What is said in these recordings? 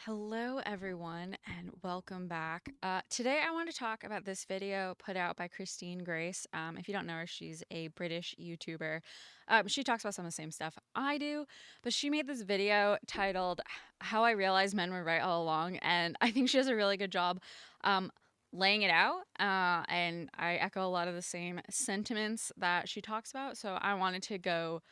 Hello, everyone, and welcome back. Today, I want to talk about this video put out by Christine Grace. If you don't know her, she's a British YouTuber. She talks about some of the same stuff I do, but she made this video titled How I Realized Men Were Right All Along, and I think she does a really good job laying it out. And I echo a lot of the same sentiments that she talks about, so I wanted to go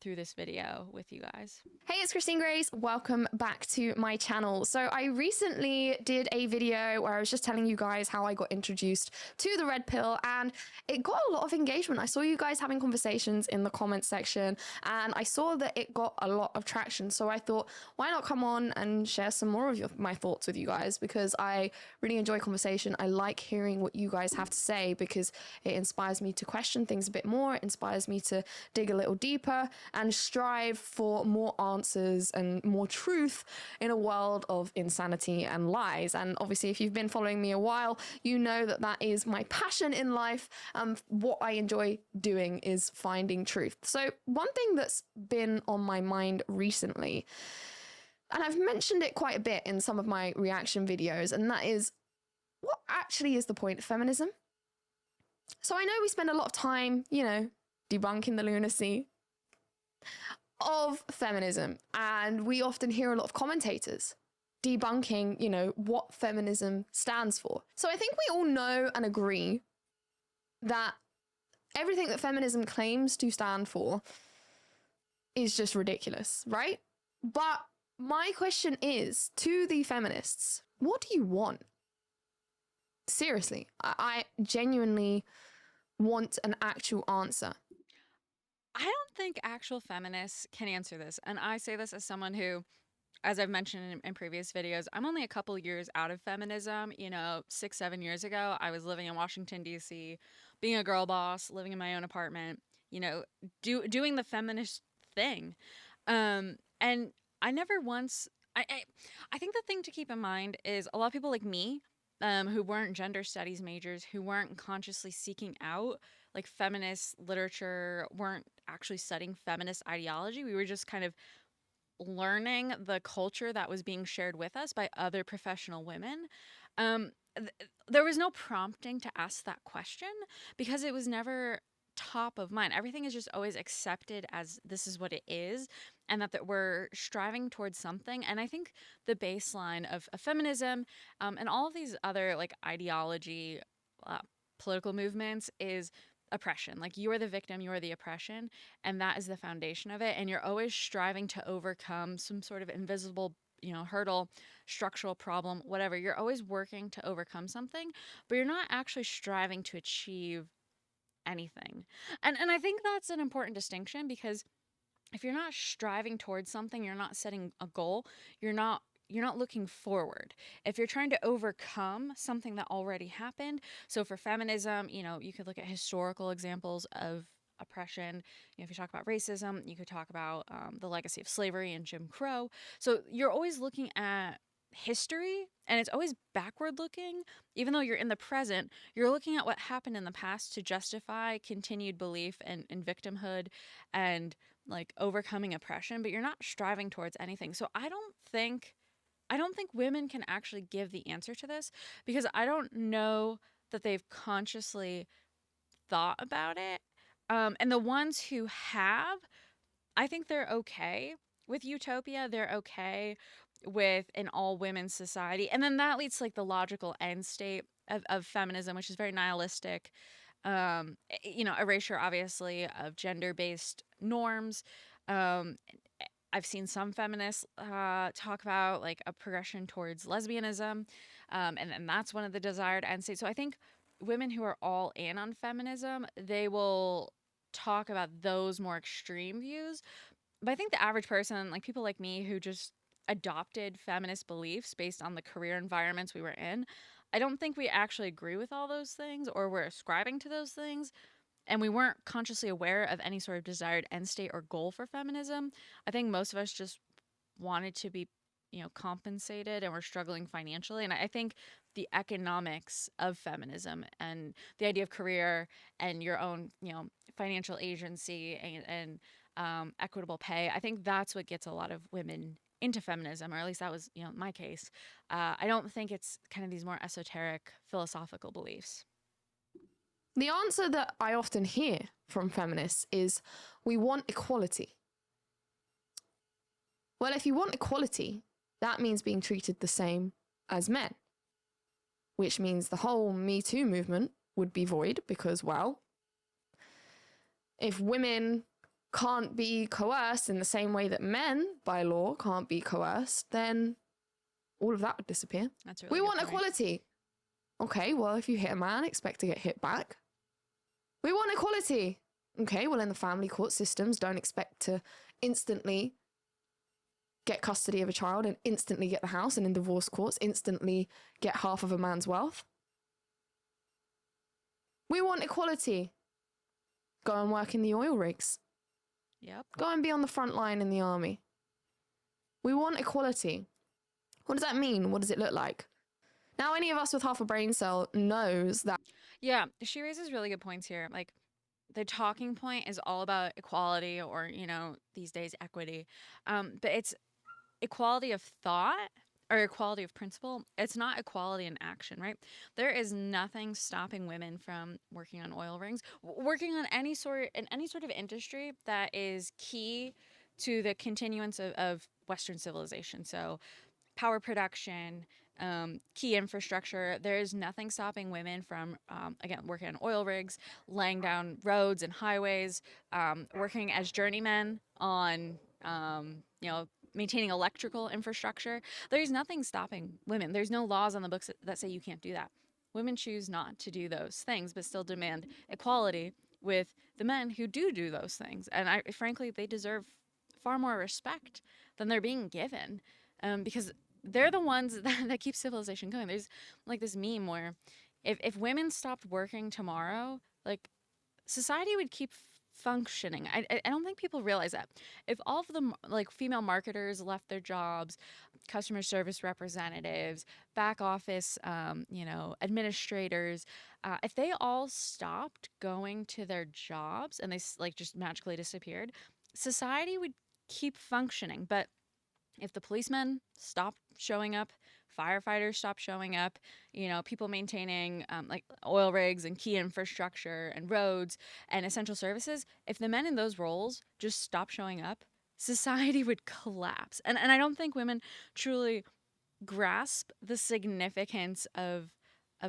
through this video with you guys. Hey, it's Christine Grace. Welcome back to my channel. So I recently did a video where I was just telling you guys how I got introduced to the red pill, and it got a lot of engagement. I saw you guys having conversations in the comment section, and I saw that it got a lot of traction. So I thought, why not come on and share some more of my thoughts with you guys, because I really enjoy conversation. I like hearing what you guys have to say because it inspires me to question things a bit more. It inspires me to dig a little deeper and strive for more answers and more truth in a world of insanity and lies. And obviously, if you've been following me a while, you know that that is my passion in life. What I enjoy doing is finding truth. So one thing that's been on my mind recently, and I've mentioned it quite a bit in some of my reaction videos, and that is, what actually is the point of feminism? So I know we spend a lot of time, debunking the lunacy of feminism, and we often hear a lot of commentators debunking, what feminism stands for. So I think we all know and agree that everything that feminism claims to stand for is just ridiculous, right? But my question is to the feminists, what do you want? Seriously, I genuinely want an actual answer. I don't think actual feminists can answer this. And I say this as someone who, as I've mentioned in previous videos, I'm only a couple years out of feminism. 6, 7 years ago, I was living in Washington, D.C., being a girl boss, living in my own apartment, doing the feminist thing. And I never once, I think the thing to keep in mind is a lot of people like me, who weren't gender studies majors, who weren't consciously seeking out like feminist literature, weren't actually studying feminist ideology. We were just kind of learning the culture that was being shared with us by other professional women. Um, there was no prompting to ask that question because it was never top of mind. Everything is just always accepted as this is what it is, and that we're striving towards something. And I think the baseline of feminism, and all of these other like ideology, uh, political movements is oppression. Like, you are the victim, you are the oppression, and that is the foundation of it. And you're always striving to overcome some sort of invisible, hurdle, structural problem, whatever. You're always working to overcome something, but you're not actually striving to achieve anything. And I think that's an important distinction, because if you're not striving towards something, you're not setting a goal, you're not looking forward. If you're trying to overcome something that already happened, so for feminism, you could look at historical examples of oppression. If you talk about racism, you could talk about the legacy of slavery and Jim Crow. So you're always looking at history, and it's always backward looking. Even though you're in the present, you're looking at what happened in the past to justify continued belief in victimhood and like overcoming oppression, but you're not striving towards anything. So I don't think women can actually give the answer to this, because I don't know that they've consciously thought about it. And the ones who have, I think they're okay with utopia. They're okay with an all women society. And then that leads to like the logical end state of feminism, which is very nihilistic. Erasure, obviously, of gender based norms. Um, I've seen some feminists talk about like a progression towards lesbianism, and that's one of the desired end states. So I think women who are all in on feminism, they will talk about those more extreme views. But I think the average person, like people like me who just adopted feminist beliefs based on the career environments we were in, I don't think we actually agree with all those things, or we're ascribing to those things, and we weren't consciously aware of any sort of desired end state or goal for feminism. I think most of us just wanted to be, compensated, and we're struggling financially. And I think the economics of feminism and the idea of career and your own, financial agency and equitable pay, I think that's what gets a lot of women into feminism, or at least that was, my case. I don't think it's kind of these more esoteric philosophical beliefs. The answer that I often hear from feminists is, we want equality. Well, if you want equality, that means being treated the same as men, which means the whole Me Too movement would be void because, well, if women can't be coerced in the same way that men, by law, can't be coerced, then all of that would disappear. That's a really We good want point. equality. Okay, well, if you hit a man, expect to get hit back. We want equality. Okay, well, in the family court systems, don't expect to instantly get custody of a child and instantly get the house, and in divorce courts, instantly get half of a man's wealth. We want equality. Go and work in the oil rigs. Yep. Go and be on the front line in the army. We want equality. What does that mean? What does it look like? Now, any of us with half a brain cell knows that. Yeah, she raises really good points here. Like, the talking point is all about equality, or, these days equity. But it's equality of thought or equality of principle. It's not equality in action, right? There is nothing stopping women from working on oil rigs, working on any sort of industry that is key to the continuance of Western civilization. So power production, key infrastructure. There is nothing stopping women from, again, working on oil rigs, laying down roads and highways, working as journeymen on, maintaining electrical infrastructure. There's nothing stopping women. There's no laws on the books that say you can't do that. Women choose not to do those things, but still demand equality with the men who do those things. And frankly, they deserve far more respect than they're being given, because they're the ones that keep civilization going. There's like this meme where if women stopped working tomorrow, like, society would keep functioning. I don't think people realize that. If all of the like female marketers left their jobs, customer service representatives, back office, administrators, if they all stopped going to their jobs and they like just magically disappeared, society would keep functioning. But if the policemen stopped showing up, firefighters stopped showing up, people maintaining like oil rigs and key infrastructure and roads and essential services, if the men in those roles just stopped showing up, society would collapse. And I don't think women truly grasp the significance of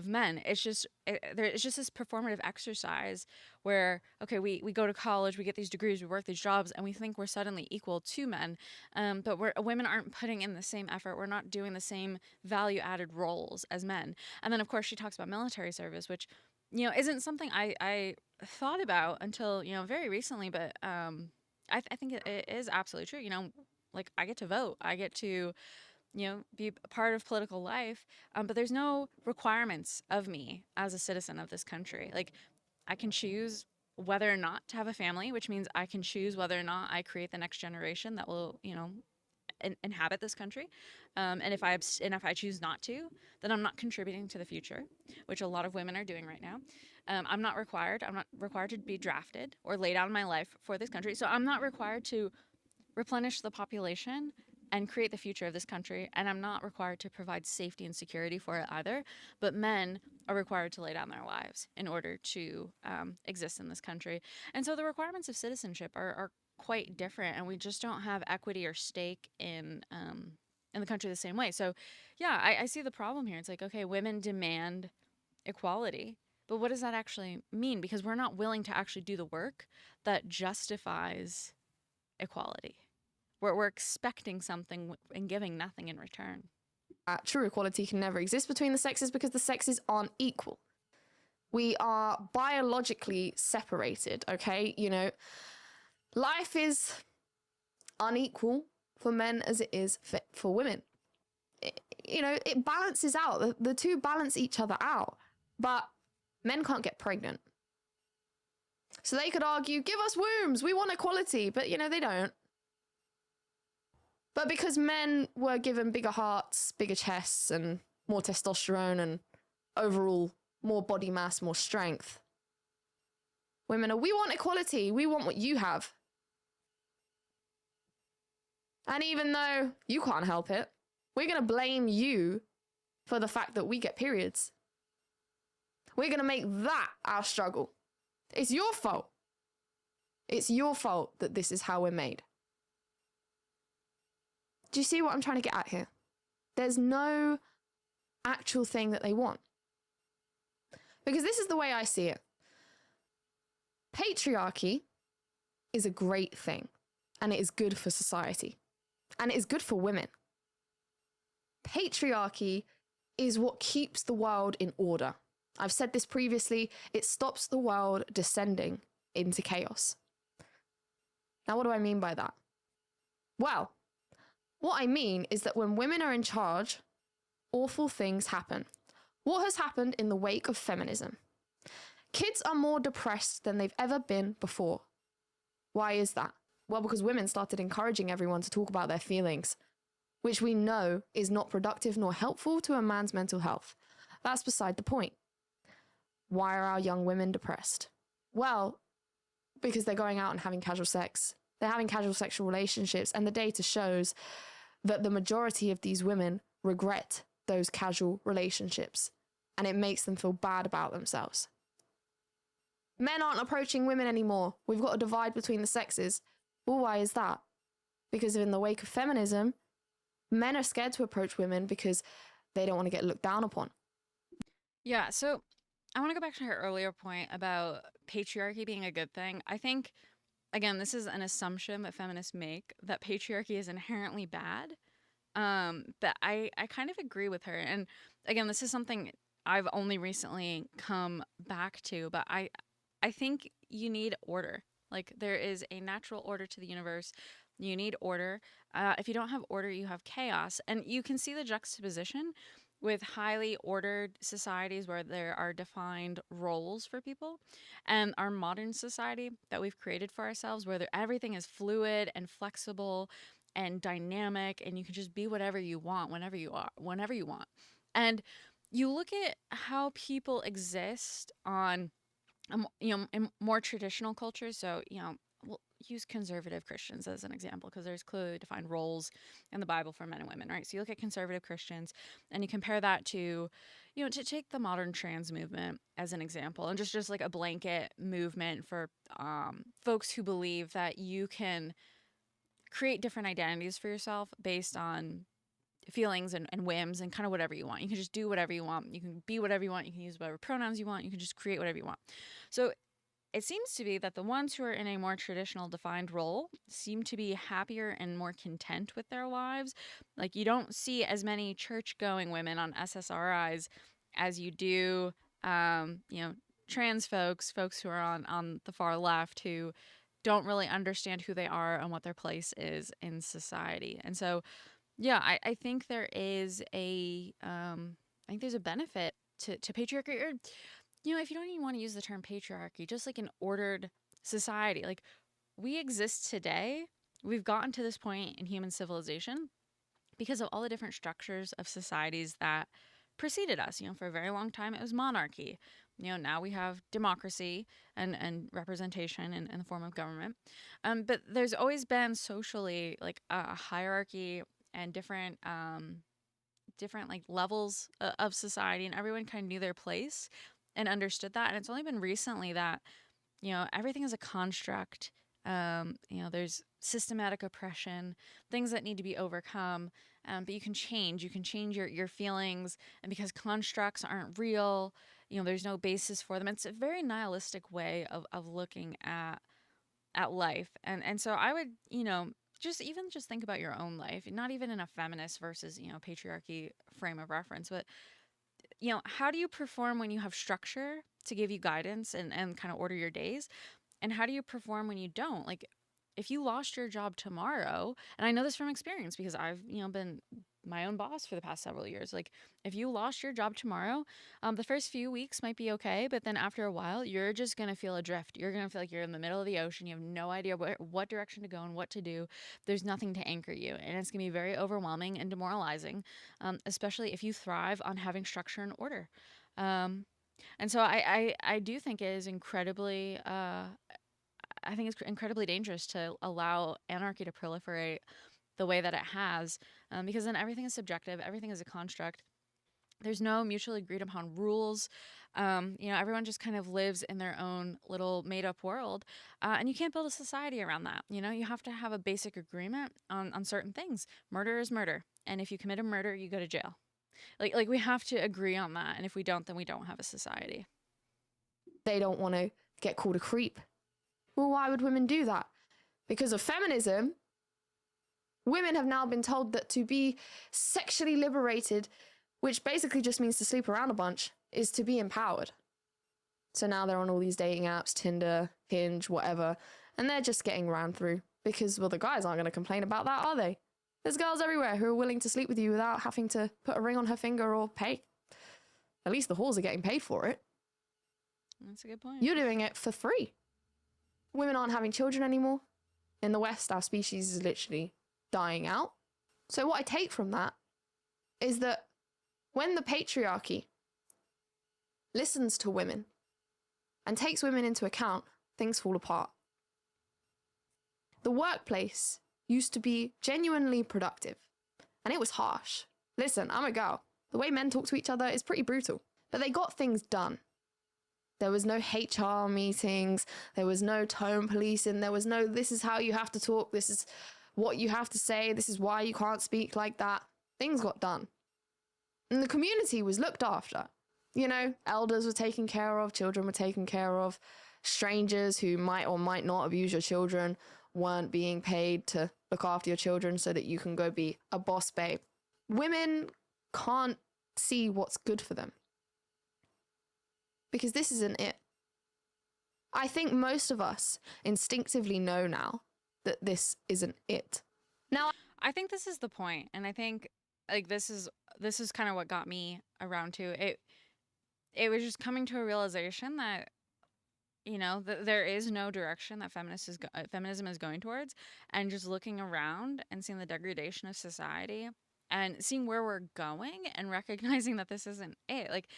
men. It's just this performative exercise where, okay, we go to college, we get these degrees, we work these jobs, and we think we're suddenly equal to men. But women aren't putting in the same effort. We're not doing the same value added roles as men. And then of course she talks about military service, which isn't something I thought about until very recently. But I think it is absolutely true. Like, I get to vote, I get to be a part of political life. But there's no requirements of me as a citizen of this country. Like, I can choose whether or not to have a family, which means I can choose whether or not I create the next generation that will, inhabit this country. And if I choose not to, then I'm not contributing to the future, which a lot of women are doing right now. I'm not required to be drafted or lay down my life for this country. So I'm not required to replenish the population and create the future of this country. And I'm not required to provide safety and security for it either. But men are required to lay down their lives in order to exist in this country. And so the requirements of citizenship are quite different, and we just don't have equity or stake in the country the same way. So, yeah, I see the problem here. It's like, okay, women demand equality, but what does that actually mean? Because we're not willing to actually do the work that justifies equality. We're expecting something and giving nothing in return. True equality can never exist between the sexes because the sexes aren't equal. We are biologically separated, okay? Life is unequal for men as it is for women. It balances out. The two balance each other out. But men can't get pregnant. So they could argue, give us wombs, we want equality. But, they don't. But because men were given bigger hearts, bigger chests, and more testosterone, and overall more body mass, more strength, women we want equality. We want what you have. And even though you can't help it, we're going to blame you for the fact that we get periods. We're going to make that our struggle. It's your fault. It's your fault that this is how we're made. Do you see what I'm trying to get at here? There's no actual thing that they want. Because this is the way I see it. Patriarchy is a great thing, and it is good for society, and it is good for women. Patriarchy is what keeps the world in order. I've said this previously, it stops the world descending into chaos. Now, what do I mean by that? Well, what I mean is that when women are in charge, awful things happen. What has happened in the wake of feminism? Kids are more depressed than they've ever been before. Why is that? Well, because women started encouraging everyone to talk about their feelings, which we know is not productive nor helpful to a man's mental health. That's beside the point. Why are our young women depressed? Well, because they're going out and having casual sex. They're having casual sexual relationships, and the data shows that the majority of these women regret those casual relationships, and it makes them feel bad about themselves. Men aren't approaching women anymore. We've got a divide between the sexes. Well, why is that? Because in the wake of feminism, men are scared to approach women because they don't want to get looked down upon. Yeah, so I want to go back to her earlier point about patriarchy being a good thing. I think, again, this is an assumption that feminists make that patriarchy is inherently bad. But I kind of agree with her. And again, this is something I've only recently come back to, but I think you need order. Like, there is a natural order to the universe. You need order. If you don't have order, you have chaos. And you can see the juxtaposition with highly ordered societies where there are defined roles for people, and our modern society that we've created for ourselves, where everything is fluid and flexible and dynamic, and you can just be whatever you want whenever you want. And you look at how people exist on in more traditional cultures. So, we'll use conservative Christians as an example because there's clearly defined roles in the Bible for men and women, right? So you look at conservative Christians and you compare that to, to take the modern trans movement as an example, and just like a blanket movement for folks who believe that you can create different identities for yourself based on feelings and whims and kind of whatever you want. You can just do whatever you want. You can be whatever you want. You can use whatever pronouns you want. You can just create whatever you want. So it seems to be that the ones who are in a more traditional defined role seem to be happier and more content with their lives. Like, you don't see as many church going women on SSRIs as you do, trans folks who are on the far left who don't really understand who they are and what their place is in society. And so, yeah, I think there is I think there's a benefit to patriarchy, or, if you don't even want to use the term patriarchy, just like an ordered society. Like, we exist today, we've gotten to this point in human civilization because of all the different structures of societies that preceded us. For a very long time, it was monarchy. Now we have democracy and representation in the form of government. But there's always been socially like a hierarchy and different like levels of society, and everyone kind of knew their place and understood that. And it's only been recently that everything is a construct. There's systematic oppression, things that need to be overcome, but you can change your feelings, and because constructs aren't real, there's no basis for them. It's a very nihilistic way of looking at life. And so I would, just think about your own life, not even in a feminist versus, patriarchy frame of reference, but, how do you perform when you have structure to give you guidance and kind of order your days? And how do you perform when you don't? Like, if you lost your job tomorrow, and I know this from experience because I've, been my own boss for the past several years. Like, if you lost your job tomorrow, the first few weeks might be okay, but then after a while, you're just gonna feel adrift. You're gonna feel like you're in the middle of the ocean. You have no idea what direction to go and what to do. There's nothing to anchor you, and it's gonna be very overwhelming and demoralizing, especially if you thrive on having structure and order. Um, and so I do think it is incredibly I think it's incredibly dangerous to allow anarchy to proliferate the way that it has, because then everything is subjective, everything is a construct. There's no mutually agreed upon rules. Everyone just kind of lives in their own little made up world. And you can't build a society around that. You have to have a basic agreement on certain things. Murder is murder. And if you commit a murder, you go to jail. Like we have to agree on that. And if we don't, then we don't have a society. They don't want to get called a creep. Well, why would women do that? Because of feminism, women have now been told that to be sexually liberated, which basically just means to sleep around a bunch, is to be empowered. So now they're on all these dating apps, Tinder, Hinge, whatever, and they're just getting ran through because, well, the guys aren't going to complain about that, are they? There's girls everywhere who are willing to sleep with you without having to put a ring on her finger or pay. At least the whores are getting paid for it. That's a good point. You're doing it for free. Women aren't having children anymore. In the West, our species is literally dying out. So what I take from that is that when the patriarchy listens to women and takes women into account, things fall apart. The workplace used to be genuinely productive, and it was harsh. Listen, I'm a girl. The way men talk to each other is pretty brutal, but they got things done. There was no HR meetings, there was no tone policing, there was no, this is how you have to talk, this is what you have to say, this is why you can't speak like that. Things got done. And the community was looked after. Elders were taken care of, children were taken care of, strangers who might or might not abuse your children weren't being paid to look after your children so that you can go be a boss babe. Women can't see what's good for them because this isn't it. I think most of us instinctively know now that this isn't it. Now, I think this is the point, and I think like this is kind of what got me around to it. It was just coming to a realization that that there is no direction that feminism is going towards, and just looking around and seeing the degradation of society and seeing where we're going and recognizing that this isn't it. Like,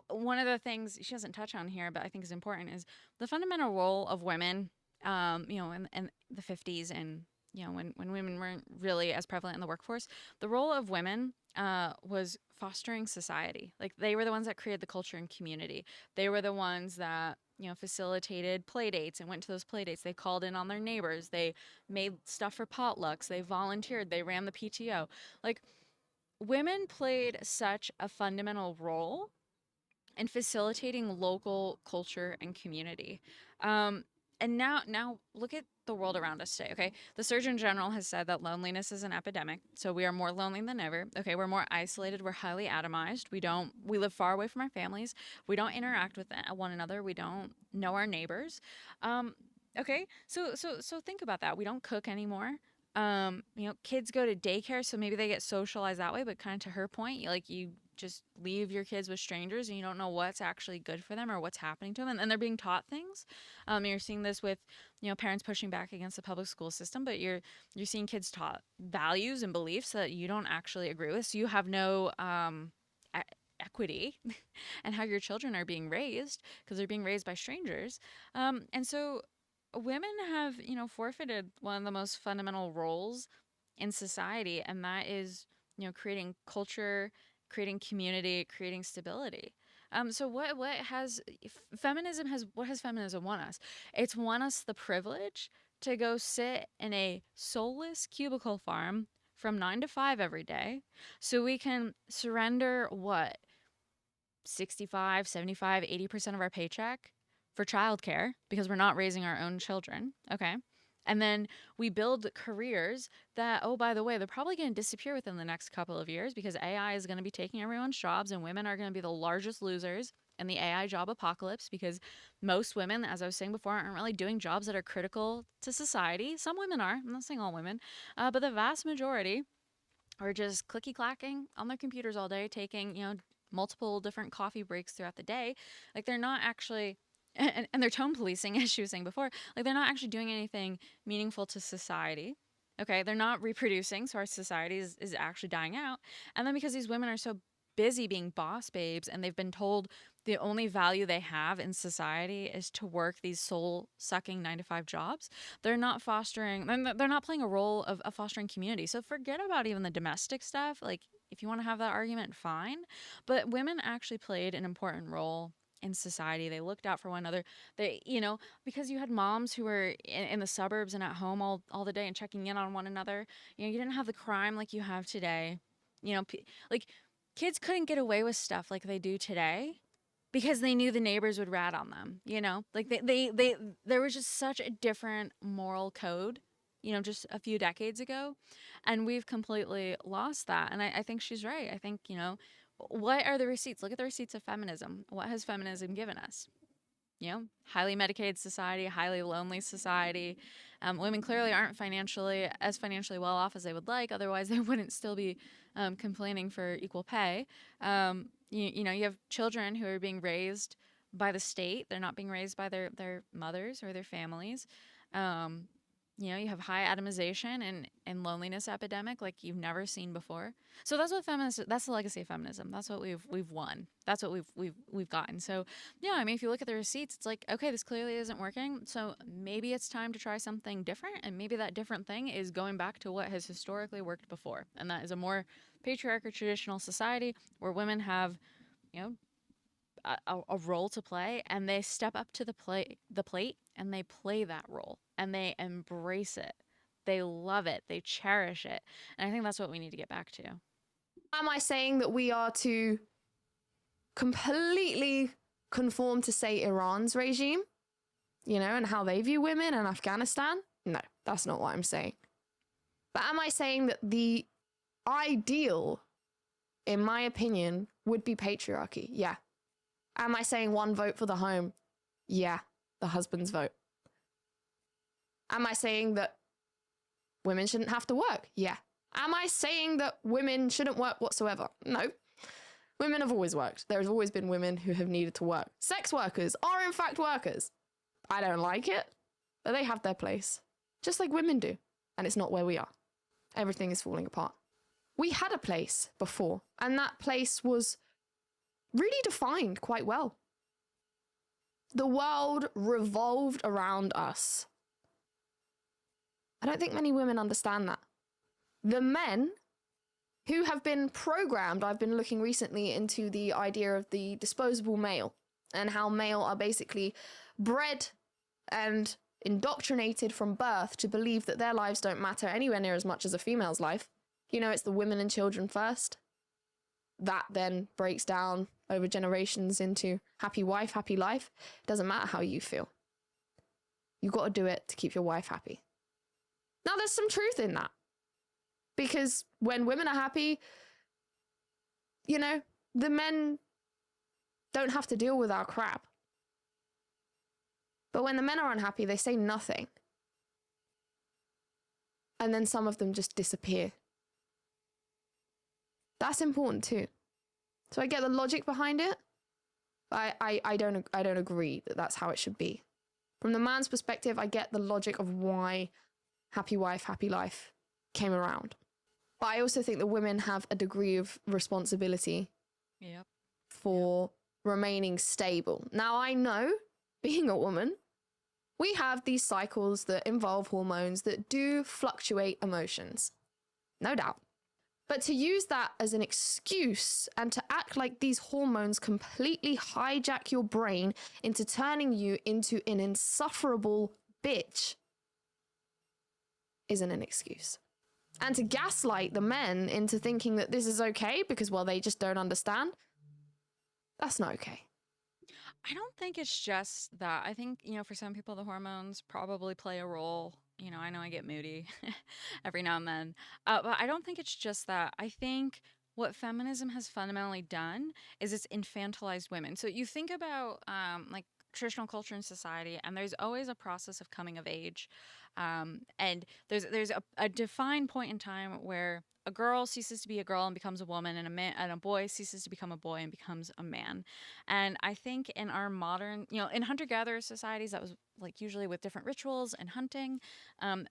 one of the things she doesn't touch on here, but I think is important, is the fundamental role of women, in the 50s and, when women weren't really as prevalent in the workforce, the role of women was fostering society. Like, they were the ones that created the culture and community. They were the ones that, facilitated play dates and went to those play dates. They called in on their neighbors. They made stuff for potlucks. They volunteered. They ran the PTO. Like, women played such a fundamental role in facilitating local culture and community. And now look at the world around us today, okay? The Surgeon General has said that loneliness is an epidemic. So we are more lonely than ever. Okay, we're more isolated. We're highly atomized. We live far away from our families. We don't interact with one another. We don't know our neighbors. Okay, so think about that. We don't cook anymore. Kids go to daycare, so maybe they get socialized that way. But kind of to her point, you just leave your kids with strangers and you don't know what's actually good for them or what's happening to them, and they're being taught things. You're seeing this with parents pushing back against the public school system, but you're seeing kids taught values and beliefs that you don't actually agree with, so you have no equity and how your children are being raised because they're being raised by strangers. And so women have forfeited one of the most fundamental roles in society, and that is creating culture, creating community, creating stability. So what has feminism won us? It's won us the privilege to go sit in a soulless cubicle farm from 9 to 5 every day, so we can surrender 65, 75, 80% of our paycheck for childcare because we're not raising our own children. Okay. And then we build careers that, oh, by the way, they're probably going to disappear within the next couple of years because AI is going to be taking everyone's jobs, and women are going to be the largest losers in the AI job apocalypse because most women, as I was saying before, aren't really doing jobs that are critical to society. Some women are. I'm not saying all women, but the vast majority are just clicky clacking on their computers all day, taking, multiple different coffee breaks throughout the day. Like, they're not actually and they're tone policing, as she was saying before. Like, they're not actually doing anything meaningful to society. Okay, they're not reproducing, so our society is actually dying out. And then because these women are so busy being boss babes, and they've been told the only value they have in society is to work these soul sucking 9 to 5 jobs. They're not fostering, they're not playing a role of fostering community. So forget about even the domestic stuff. Like, if you want to have that argument, fine. But women actually played an important role in society. They looked out for one another. They, because you had moms who were in the suburbs and at home all the day and checking in on one another. You didn't have the crime like you have today. Like, kids couldn't get away with stuff like they do today because they knew the neighbors would rat on them. Like there was just such a different moral code, just a few decades ago, and we've completely lost that. And I think she's right. I think, what are the receipts? Look at the receipts of feminism. What has feminism given us? Highly medicated society, highly lonely society. Women clearly aren't financially well off as they would like. Otherwise, they wouldn't still be complaining for equal pay. You have children who are being raised by the state. They're not being raised by their mothers or their families. You have high atomization and loneliness epidemic like you've never seen before. So that's the legacy of feminism. That's what we've won. That's what we've gotten. So yeah, I mean, if you look at the receipts, it's like, okay, this clearly isn't working. So maybe it's time to try something different. And maybe that different thing is going back to what has historically worked before. And that is a more patriarchal traditional society where women have, you know, a role to play, and they step up to the plate and they play that role and they embrace it. They love it. They cherish it. And I think that's what we need to get back to. Am I saying that we are to completely conform to, say, Iran's regime, and how they view women and Afghanistan? No, that's not what I'm saying. But am I saying that the ideal, in my opinion, would be patriarchy? Yeah. Am I saying one vote for the home? Yeah, the husband's vote. Am I saying that women shouldn't have to work? Yeah. Am I saying that women shouldn't work whatsoever? No. Women have always worked. There has always been women who have needed to work. Sex workers are in fact workers. I don't like it, but they have their place, just like women do. And it's not where we are. Everything is falling apart. We had a place before, and that place was really defined quite well. The world revolved around us. I don't think many women understand that. The men who have been programmed, I've been looking recently into the idea of the disposable male and how male are basically bred and indoctrinated from birth to believe that their lives don't matter anywhere near as much as a female's life. It's the women and children first. That then breaks down over generations into happy wife, happy life. It doesn't matter how you feel. You've got to do it to keep your wife happy. Now, there's some truth in that. Because when women are happy, the men don't have to deal with our crap. But when the men are unhappy, they say nothing. And then some of them just disappear. That's important too. So I get the logic behind it, but I don't agree that that's how it should be. From the man's perspective, I get the logic of why happy wife, happy life came around. But I also think that women have a degree of responsibility for remaining stable. Now, I know, being a woman, we have these cycles that involve hormones that do fluctuate emotions. No doubt. But to use that as an excuse and to act like these hormones completely hijack your brain into turning you into an insufferable bitch isn't an excuse. And to gaslight the men into thinking that this is okay because, well, they just don't understand, that's not okay. I don't think it's just that. I think, for some people, the hormones probably play a role. I know I get moody every now and then. But I don't think it's just that. I think what feminism has fundamentally done is it's infantilized women. So you think about like traditional culture and society, and there's always a process of coming of age. And there's a defined point in time where a girl ceases to be a girl and becomes a woman, and a boy ceases to become a boy and becomes a man. And I think in our modern, in hunter-gatherer societies, that was like usually with different rituals and hunting.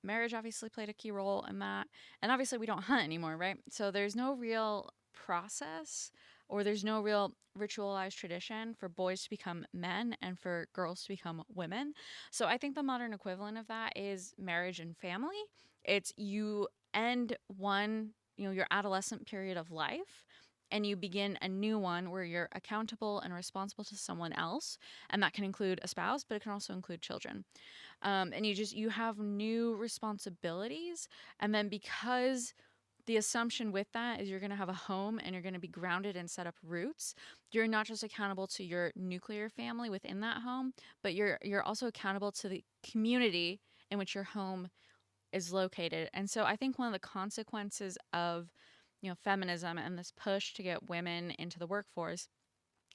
Marriage obviously played a key role in that. And obviously we don't hunt anymore, right? So there's no real process or there's no real ritualized tradition for boys to become men and for girls to become women. So I think the modern equivalent of that is marriage and family. It's you end one, your adolescent period of life, and you begin a new one where you're accountable and responsible to someone else, and that can include a spouse, but it can also include children. And you have new responsibilities, and then because the assumption with that is you're going to have a home and you're going to be grounded and set up roots. You're not just accountable to your nuclear family within that home, but you're also accountable to the community in which your home is located. And so I think one of the consequences of feminism and this push to get women into the workforce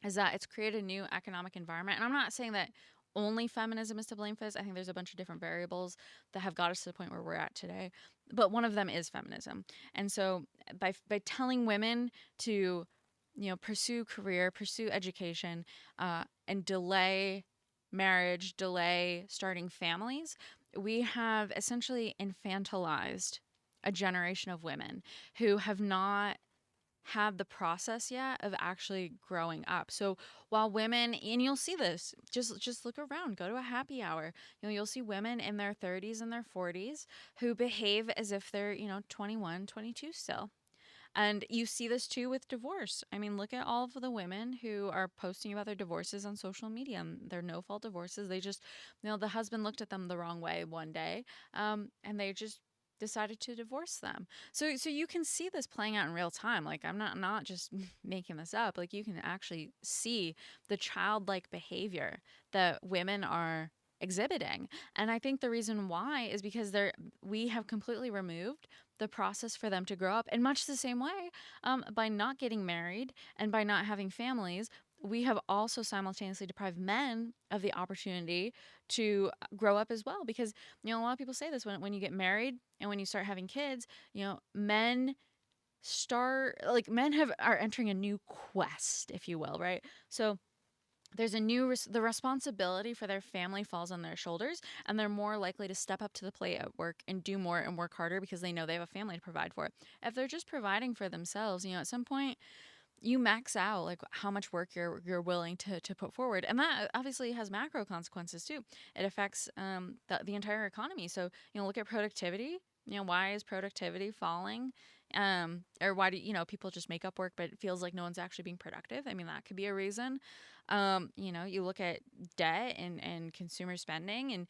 is that it's created a new economic environment. And I'm not saying that only feminism is to blame for this. I think there's a bunch of different variables that have got us to the point where we're at today. But one of them is feminism. And so by telling women to, pursue career, pursue education, and delay marriage, delay starting families, we have essentially infantilized a generation of women who have not had the process yet of actually growing up. So while women, and you'll see this, just look around, go to a happy hour, you'll see women in their 30s and their 40s who behave as if they're, 21, 22 still. And you see this too with divorce. I mean, look at all of the women who are posting about their divorces on social media. They're no fault divorces. They just, the husband looked at them the wrong way one day, and they just decided to divorce them. So you can see this playing out in real time. Like I'm not just making this up. Like you can actually see the childlike behavior that women are exhibiting. And I think the reason why is because we have completely removed the process for them to grow up in much the same way, by not getting married and by not having families. We have also simultaneously deprived men of the opportunity to grow up as well, because a lot of people say this, when you get married and when you start having kids, men are entering a new quest, if you will, right? So there's the responsibility for their family falls on their shoulders, and they're more likely to step up to the plate at work and do more and work harder because they know they have a family to provide for. If they're just providing for themselves, at some point you max out like how much work you're willing to put forward, and that obviously has macro consequences too. It affects the entire economy. So look at productivity. Why is productivity falling? Or why do people just make up work, but it feels like no one's actually being productive? I mean, that could be a reason. You look at debt and consumer spending, and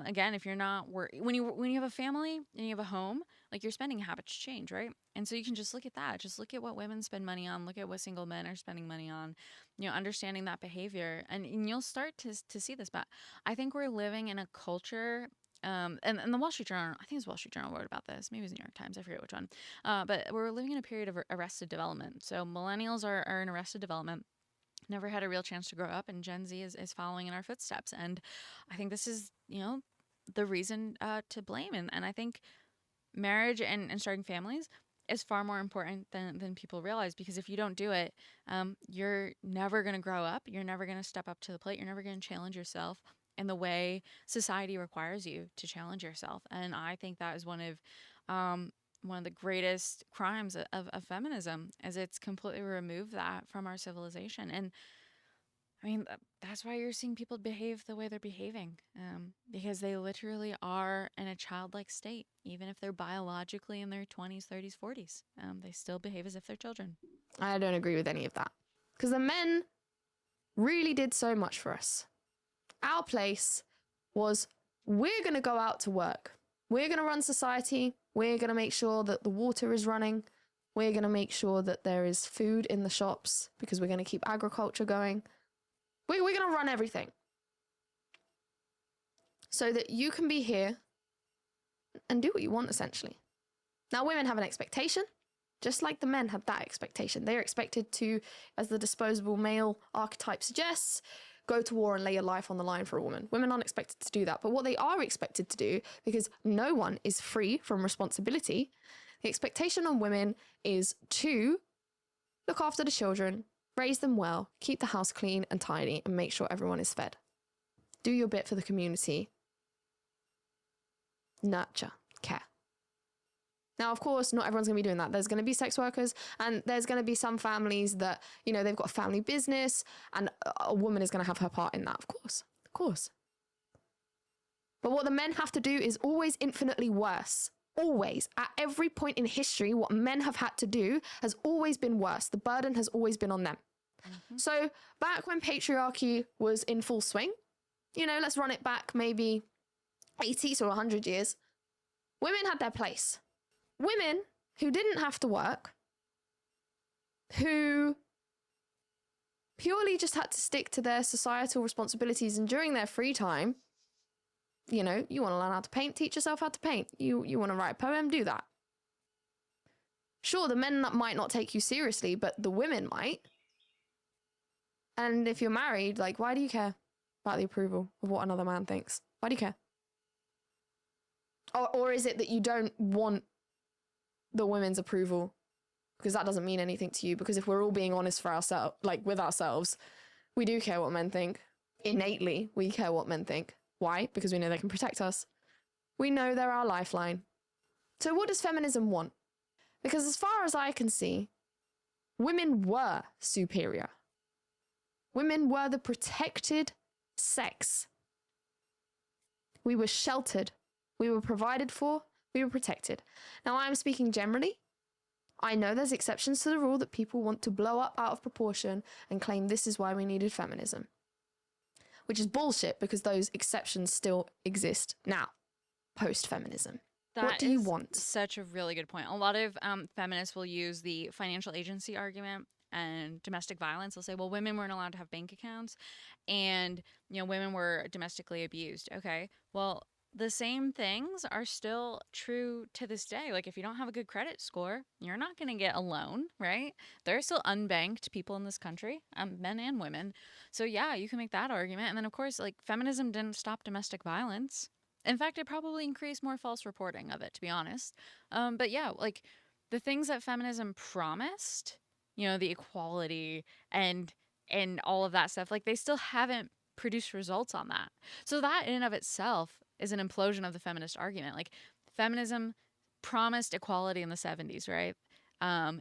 again, if you're not when you have a family and you have a home, like your spending habits change, right? And so you can just look at that. Just look at what women spend money on. Look at what single men are spending money on. Understanding that behavior, and you'll start to see this. But I think we're living in a culture. And the Wall Street Journal, I think it's Wall Street Journal wrote about this. Maybe it was New York Times. I forget which one. But we're living in a period of arrested development. So millennials are in arrested development, never had a real chance to grow up, and Gen Z is following in our footsteps. And I think this is, the reason to blame. And I think marriage and starting families is far more important than people realize, because if you don't do it, you're never going to grow up. You're never going to step up to the plate. You're never going to challenge yourself in the way society requires you to challenge yourself. And I think that is one of the greatest crimes of feminism, as it's completely removed that from our civilization. And I mean, that's why you're seeing people behave the way they're behaving, because they literally are in a childlike state. Even if they're biologically in their 20s, 30s, 40s, they still behave as if they're children. I don't agree with any of that, because the men really did so much for us. Our place was, we're going to go out to work. We're going to run society. We're going to make sure that the water is running. We're going to make sure that there is food in the shops, because we're going to keep agriculture going. We're going to run everything so that you can be here and do what you want, essentially. Now, women have an expectation, just like the men had that expectation. They're expected to, as the disposable male archetype suggests, go to war and lay your life on the line for a woman. Women aren't expected to do that. But what they are expected to do, because no one is free from responsibility, the expectation on women is to look after the children, raise them well, keep the house clean and tidy, and make sure everyone is fed. Do your bit for the community. Nurture, care. Now, of course, not everyone's going to be doing that. There's going to be sex workers, and there's going to be some families that, you know, they've got a family business, and a woman is going to have her part in that, of course. Of course. But what the men have to do is always infinitely worse. Always. At every point in history, what men have had to do has always been worse. The burden has always been on them. Mm-hmm. So back when patriarchy was in full swing, you know, let's run it back maybe 80 to 100 years, women had their place. Women who didn't have to work, who purely just had to stick to their societal responsibilities, and during their free time, you know, you want to learn how to paint, teach yourself how to paint. You want to write a poem, do that. Sure, the men that might not take you seriously, but the women might. And if you're married, like, why do you care about the approval of what another man thinks? Why do you care? Or is it that you don't want the women's approval because that doesn't mean anything to you? Because if we're all being honest for ourselves, like with ourselves, we do care what men think. Innately, we care what men think. Why? Because we know they can protect us. We know they're our lifeline. So what does feminism want? Because as far as I can see, women were superior. Women were the protected sex. We were sheltered. We were provided for. We were protected. Now, I'm speaking generally. I know there's exceptions to the rule that people want to blow up out of proportion and claim this is why we needed feminism. Which is bullshit, because those exceptions still exist now, post-feminism. What do you want? Such a really good point. A lot of feminists will use the financial agency argument and domestic violence. They'll say, well, women weren't allowed to have bank accounts and, you know, women were domestically abused. Okay, well, the same things are still true to this day. Like, if you don't have a good credit score, you're not going to get a loan, right? There are still unbanked people in this country, men and women. So yeah, you can make that argument. And then, of course, like, feminism didn't stop domestic violence. In fact, it probably increased more false reporting of it, to be honest. But yeah, like, the things that feminism promised, you know, the equality and all of that stuff, like, they still haven't produced results on that. So that in and of itself is an implosion of the feminist argument. Like, feminism promised equality in the 70s, right?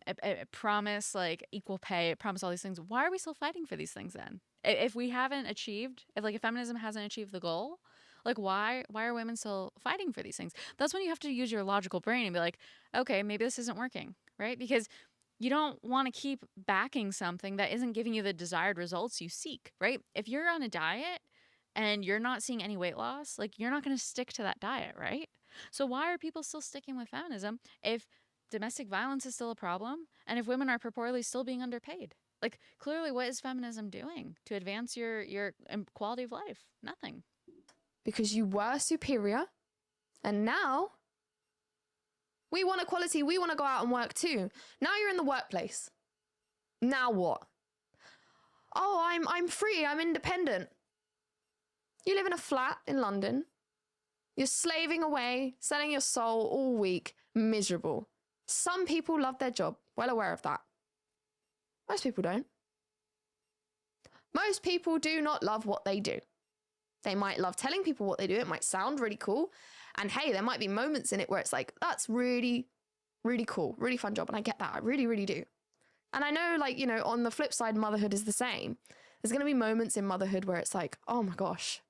It promised like equal pay. It promised all these things. Why are we still fighting for these things then? If we haven't achieved, if feminism hasn't achieved the goal, like, why are women still fighting for these things? That's when you have to use your logical brain and be like, okay, maybe this isn't working, right? Because you don't want to keep backing something that isn't giving you the desired results you seek, right? If you're on a diet and you're not seeing any weight loss, like, you're not going to stick to that diet, right? So why are people still sticking with feminism if domestic violence is still a problem and if women are purportedly still being underpaid? Like, clearly, what is feminism doing to advance your quality of life? Nothing. Because you were superior, and now we want equality. We want to go out and work too. Now you're in the workplace. Now what? Oh, I'm free. I'm independent. You live in a flat in London. You're slaving away, selling your soul all week, miserable. Some people love their job, well aware of that. Most people don't. Most people do not love what they do. They might love telling people what they do. It might sound really cool. And hey, there might be moments in it where it's like, that's really, really cool, really fun job. And I get that. I really, really do. And I know, like, you know, on the flip side, motherhood is the same. There's going to be moments in motherhood where it's like, oh my gosh,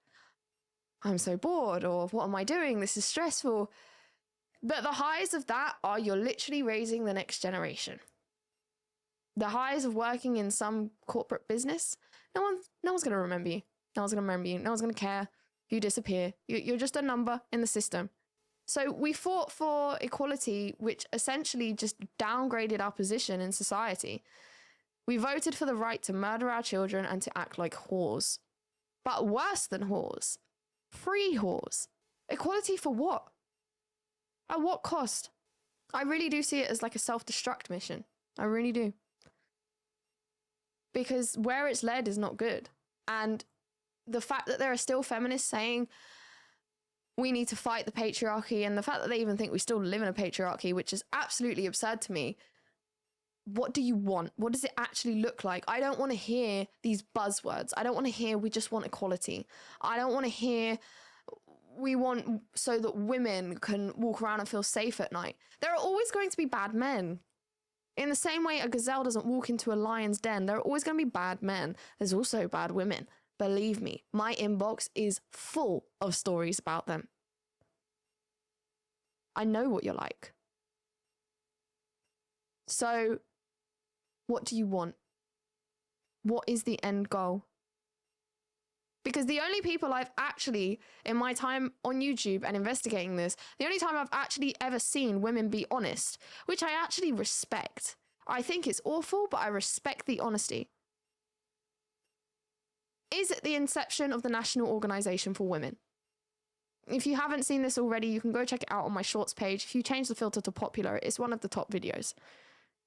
I'm so bored, or what am I doing? This is stressful. But the highs of that are you're literally raising the next generation. The highs of working in some corporate business, no one's going to remember you. No one's going to remember you. No one's going to care. You disappear. You're just a number in the system. So we fought for equality, which essentially just downgraded our position in society. We voted for the right to murder our children and to act like whores. But worse than whores, free whores. Equality for what? At what cost? I really do see it as like a self-destruct mission. I really do. Because where it's led is not good. And the fact that there are still feminists saying we need to fight the patriarchy, and the fact that they even think we still live in a patriarchy, which is absolutely absurd to me. What do you want? What does it actually look like? I don't want to hear these buzzwords. I don't want to hear we just want equality. I don't want to hear we want so that women can walk around and feel safe at night. There are always going to be bad men. In the same way a gazelle doesn't walk into a lion's den, there are always going to be bad men. There's also bad women. Believe me, my inbox is full of stories about them. I know what you're like. So, what do you want? What is the end goal? Because the only people I've actually, in my time on YouTube and investigating this, the only time I've actually ever seen women be honest, which I actually respect. I think it's awful, but I respect the honesty, is at the inception of the National Organization for Women. If you haven't seen this already, you can go check it out on my shorts page. If you change the filter to popular, it's one of the top videos.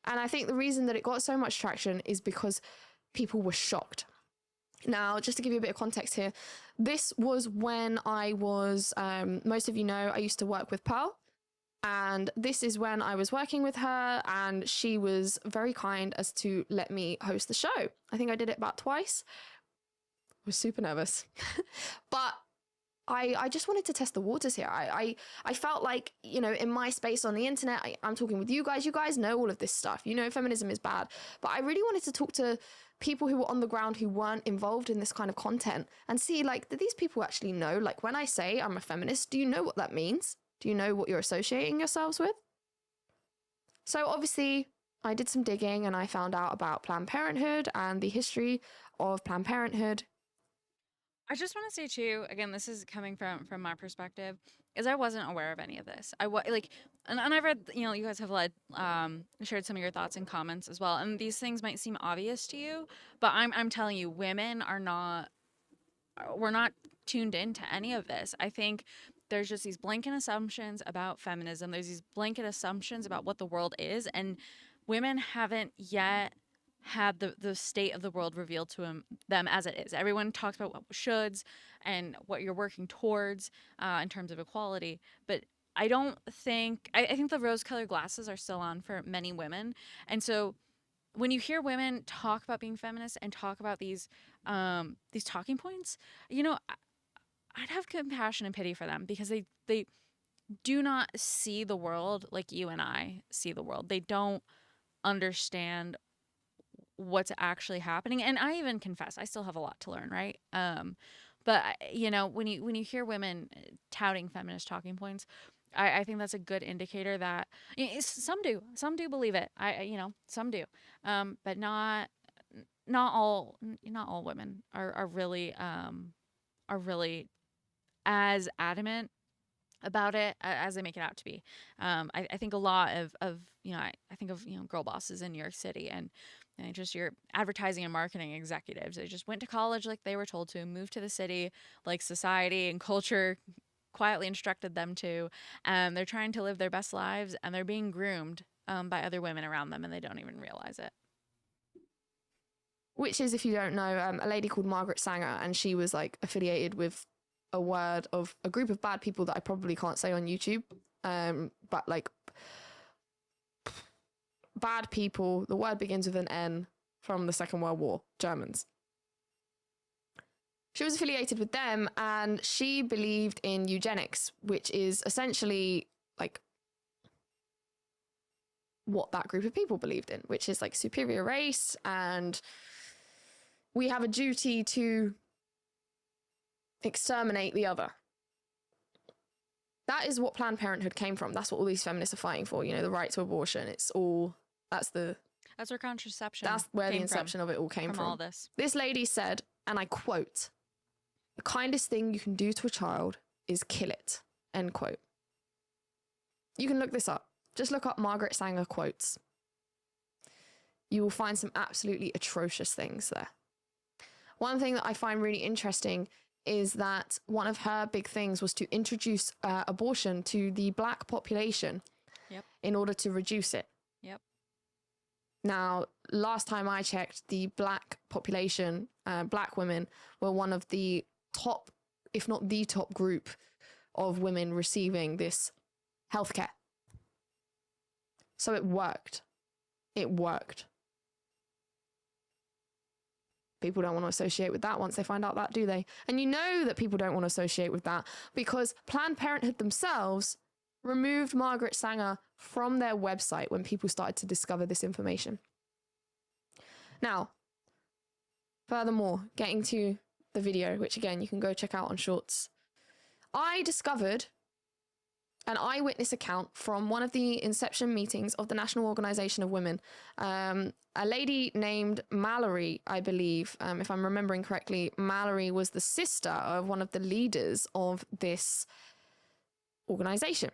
And I think the reason that it got so much traction is because people were shocked. Now, just to give you a bit of context here, this was when I was, most of you know, I used to work with Pearl. And this is when I was working with her, and she was very kind as to let me host the show. I think I did it about twice. I was super nervous. But I just wanted to test the waters here. I felt like, you know, in my space on the internet, I'm talking with you guys know all of this stuff. You know, feminism is bad. But I really wanted to talk to people who were on the ground who weren't involved in this kind of content and see, like, do these people actually know? Like, when I say I'm a feminist, do you know what that means? Do you know what you're associating yourselves with? So obviously, I did some digging and I found out about Planned Parenthood and the history of Planned Parenthood. I just want to say too, again, this is coming from my perspective, is I wasn't aware of any of this. And I've read, you know, you guys have shared some of your thoughts and comments as well, and these things might seem obvious to you, but I'm telling you, women are not, we're not tuned into any of this. I think there's just these blanket assumptions about feminism. There's these blanket assumptions about what the world is, and women haven't yet had the state of the world revealed to them as it is. Everyone talks about what shoulds and what you're working towards in terms of equality, but I don't think I think the rose-colored glasses are still on for many women, and so when you hear women talk about being feminists and talk about these talking points, you know, I'd have compassion and pity for them because they do not see the world like you and I see the world. They don't understand what's actually happening, and I even confess I still have a lot to learn, right? But you know, when you hear women touting feminist talking points, I think that's a good indicator that some do believe it. You know, some do, but not all women are really as adamant about it as they make it out to be. I think a lot of you know, I think of, you know, girl bosses in New York City and just your advertising and marketing executives. They just went to college like they were told to, moved to the city like society and culture quietly instructed them to, and they're trying to live their best lives and they're being groomed by other women around them and they don't even realize it. Which is, if you don't know, a lady called Margaret Sanger, and she was like affiliated with a word of a group of bad people that I probably can't say on YouTube. But like bad people, the word begins with an N, from the Second World War, Germans. She was affiliated with them, and she believed in eugenics, which is essentially like what that group of people believed in, which is like superior race, and we have a duty to exterminate the other. That is what Planned Parenthood came from. That's what all these feminists are fighting for, you know, the right to abortion. It's all, that's where contraception that's where the inception of it all came from. All this. This lady said, and I quote, "The kindest thing you can do to a child is kill it," end quote. You can look this up. Just look up Margaret Sanger quotes. You will find some absolutely atrocious things there. One thing that I find really interesting is that one of her big things was to introduce abortion to the Black population. Yep. In order to reduce it. Yep. Now, last time I checked, the Black population, Black women, were one of the top, if not the top group of women receiving this healthcare. So it worked. It worked. People don't want to associate with that once they find out that, do they? And you know that people don't want to associate with that because Planned Parenthood themselves removed Margaret Sanger from their website when people started to discover this information. Now, furthermore, getting to the video, which again, you can go check out on Shorts, I discovered an eyewitness account from one of the inception meetings of the National Organization of Women. A lady named Mallory, I believe, if I'm remembering correctly, Mallory was the sister of one of the leaders of this organization.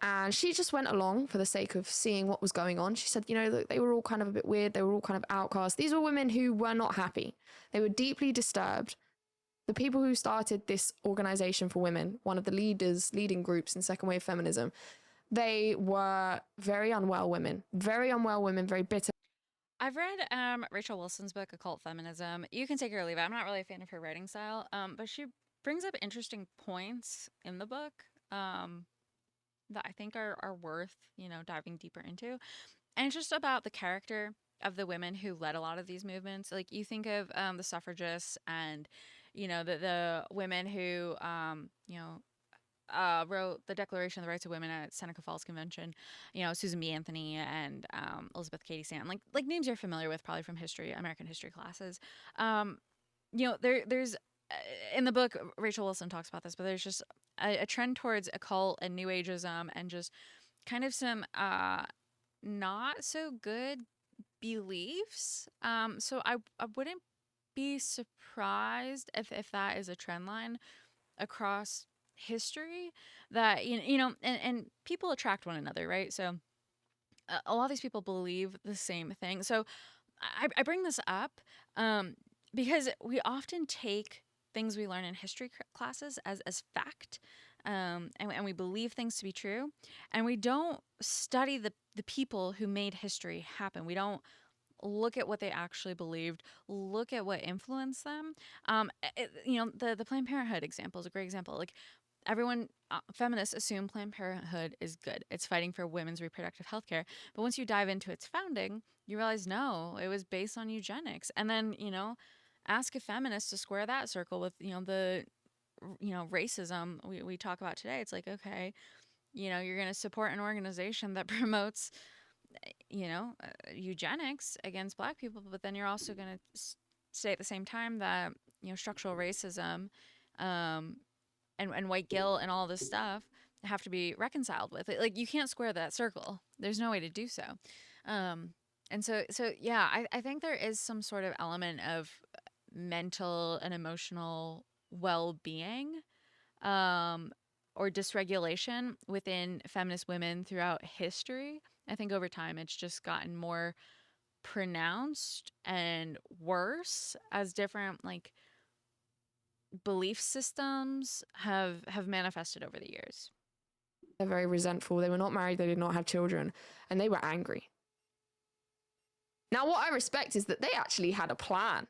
And she just went along for the sake of seeing what was going on. She said, you know, look, they were all kind of a bit weird. They were all kind of outcasts. These were women who were not happy. They were deeply disturbed. The people who started this organization for women, one of the leading groups in second wave feminism, they were very unwell women, very bitter. I've read Rachel Wilson's book, Occult Feminism. You can take it or leave it. I'm not really a fan of her writing style, but she brings up interesting points in the book that I think are worth, you know, diving deeper into. And it's just about the character of the women who led a lot of these movements. Like you think of the suffragists and, you know, the women who, you know, wrote the Declaration of the Rights of Women at Seneca Falls Convention, you know, Susan B. Anthony and Elizabeth Cady Stanton, like names you're familiar with probably from history, American history classes. You know, there's in the book, Rachel Wilson talks about this, but there's just a trend towards occult and New Ageism and just kind of some not so good beliefs. So I wouldn't be surprised if that is a trend line across history that you know and people attract one another, right? So a lot of these people believe the same thing. So I bring this up because we often take things we learn in history classes as fact, and we believe things to be true, and we don't study the people who made history happen. We don't look at what they actually believed, look at what influenced them. You know, the Planned Parenthood example is a great example. Like everyone, feminists assume Planned Parenthood is good. It's fighting for women's reproductive health care. But once you dive into its founding, you realize, no, it was based on eugenics. And then, you know, ask a feminist to square that circle with, you know, the, you know, racism we talk about today. It's like, okay, you know, you're going to support an organization that promotes, you know, eugenics against Black people, but then you're also going to say at the same time that, you know, structural racism and white guilt and all this stuff have to be reconciled with. Like you can't square that circle. There's no way to do so. And so yeah, I think there is some sort of element of mental and emotional well-being or dysregulation within feminist women throughout history. I think over time it's just gotten more pronounced and worse as different like belief systems have manifested over the years. They're very resentful. They were not married. They did not have children, and they were angry. Now, what I respect is that they actually had a plan.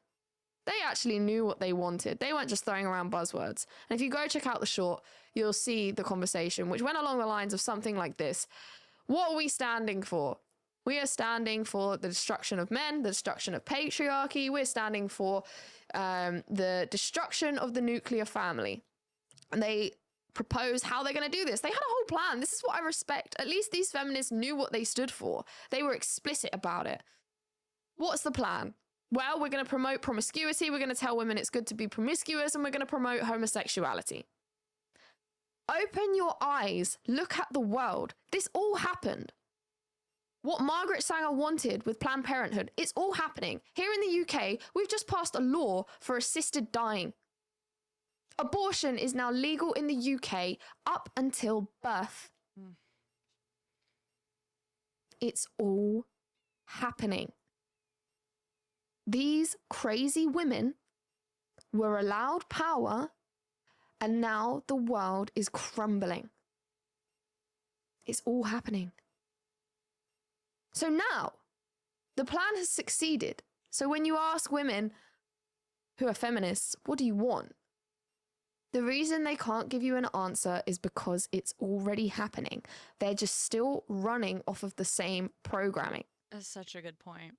They actually knew what they wanted. They weren't just throwing around buzzwords. And if you go check out the short, you'll see the conversation, which went along the lines of something like this. What are we standing for? We are standing for the destruction of men, the destruction of patriarchy. We're standing for the destruction of the nuclear family. And they propose how they're going to do this. They had a whole plan. This is what I respect. At least these feminists knew what they stood for. They were explicit about it. What's the plan? Well, we're going to promote promiscuity. We're going to tell women it's good to be promiscuous, and we're going to promote homosexuality. Open your eyes. Look at the world. This all happened. What Margaret Sanger wanted with Planned Parenthood, it's all happening. Here in the UK, we've just passed a law for assisted dying. Abortion is now legal in the UK up until birth. It's all happening. These crazy women were allowed power, and now the world is crumbling. It's all happening. So now, the plan has succeeded. So when you ask women who are feminists, what do you want? The reason they can't give you an answer is because it's already happening. They're just still running off of the same programming. That's such a good point.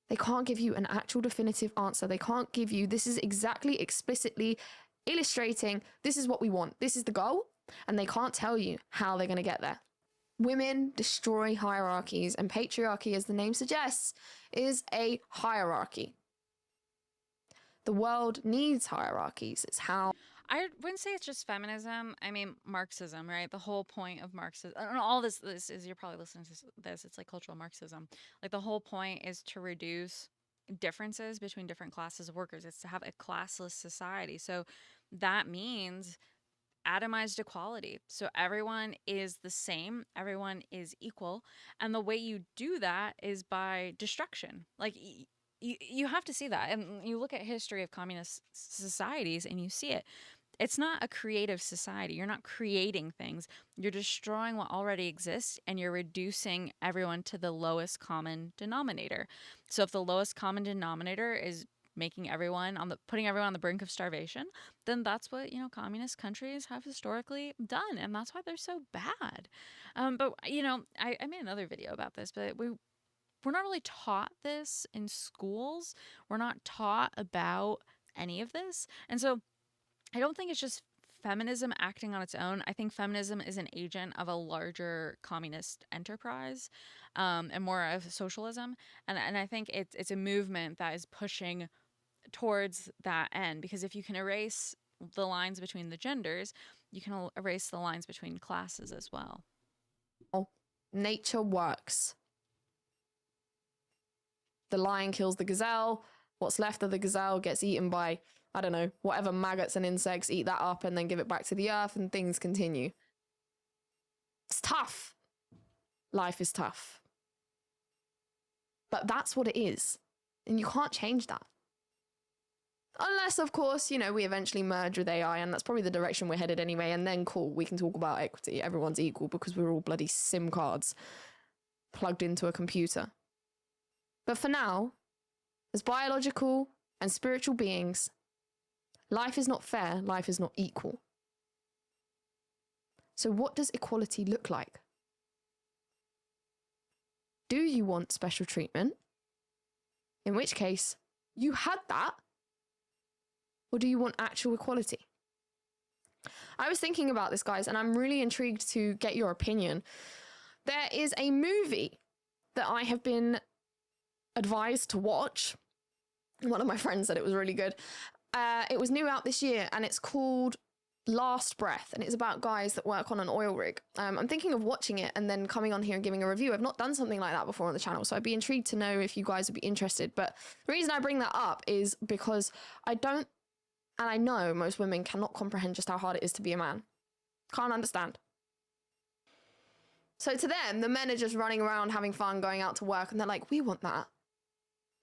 They can't give you an actual definitive answer. They can't give you, this is exactly explicitly illustrating, this is what we want, this is the goal, and they can't tell you how they're going to get there. Women destroy hierarchies, and patriarchy, as the name suggests, is a hierarchy. The world needs hierarchies. It's how... I wouldn't say it's just feminism. I mean, Marxism, right? The whole point of Marxism, and all this is, you're probably listening to this, it's like cultural Marxism. Like, the whole point is to reduce differences between different classes of workers. It's to have a classless society. So that means atomized equality. So everyone is the same, everyone is equal. And the way you do that is by destruction. Like, you have to see that. And you look at history of communist societies and you see it. It's not a creative society. You're not creating things. You're destroying what already exists, and you're reducing everyone to the lowest common denominator. So if the lowest common denominator is making everyone putting everyone on the brink of starvation, then that's what, communist countries have historically done, and that's why they're so bad. But I made another video about this, but we're not really taught this in schools. We're not taught about any of this, and so I don't think it's just feminism acting on its own. I think feminism is an agent of a larger communist enterprise, and more of socialism. And I think it's a movement that is pushing towards that end, because if you can erase the lines between the genders, you can erase the lines between classes as well. Nature works. The lion kills the gazelle. What's left of the gazelle gets eaten by, I don't know, whatever maggots and insects, eat that up and then give it back to the earth, and things continue. It's tough. Life is tough. But that's what it is. And you can't change that. Unless, of course, we eventually merge with AI, and that's probably the direction we're headed anyway, and then cool, we can talk about equity. Everyone's equal because we're all bloody SIM cards plugged into a computer. But for now, as biological and spiritual beings, life is not fair, life is not equal. So what does equality look like? Do you want special treatment? In which case, you had that. Or do you want actual equality? I was thinking about this, guys, and I'm really intrigued to get your opinion. There is a movie that I have been advised to watch. One of my friends said it was really good. It was new out this year, and it's called Last Breath, and it's about guys that work on an oil rig. I'm thinking of watching it and then coming on here and giving a review. I've not done something like that before on the channel, so I'd be intrigued to know if you guys would be interested. But the reason I bring that up is because I know most women cannot comprehend just how hard it is to be a man. Can't understand. So to them, the men are just running around having fun, going out to work, and they're like, we want that.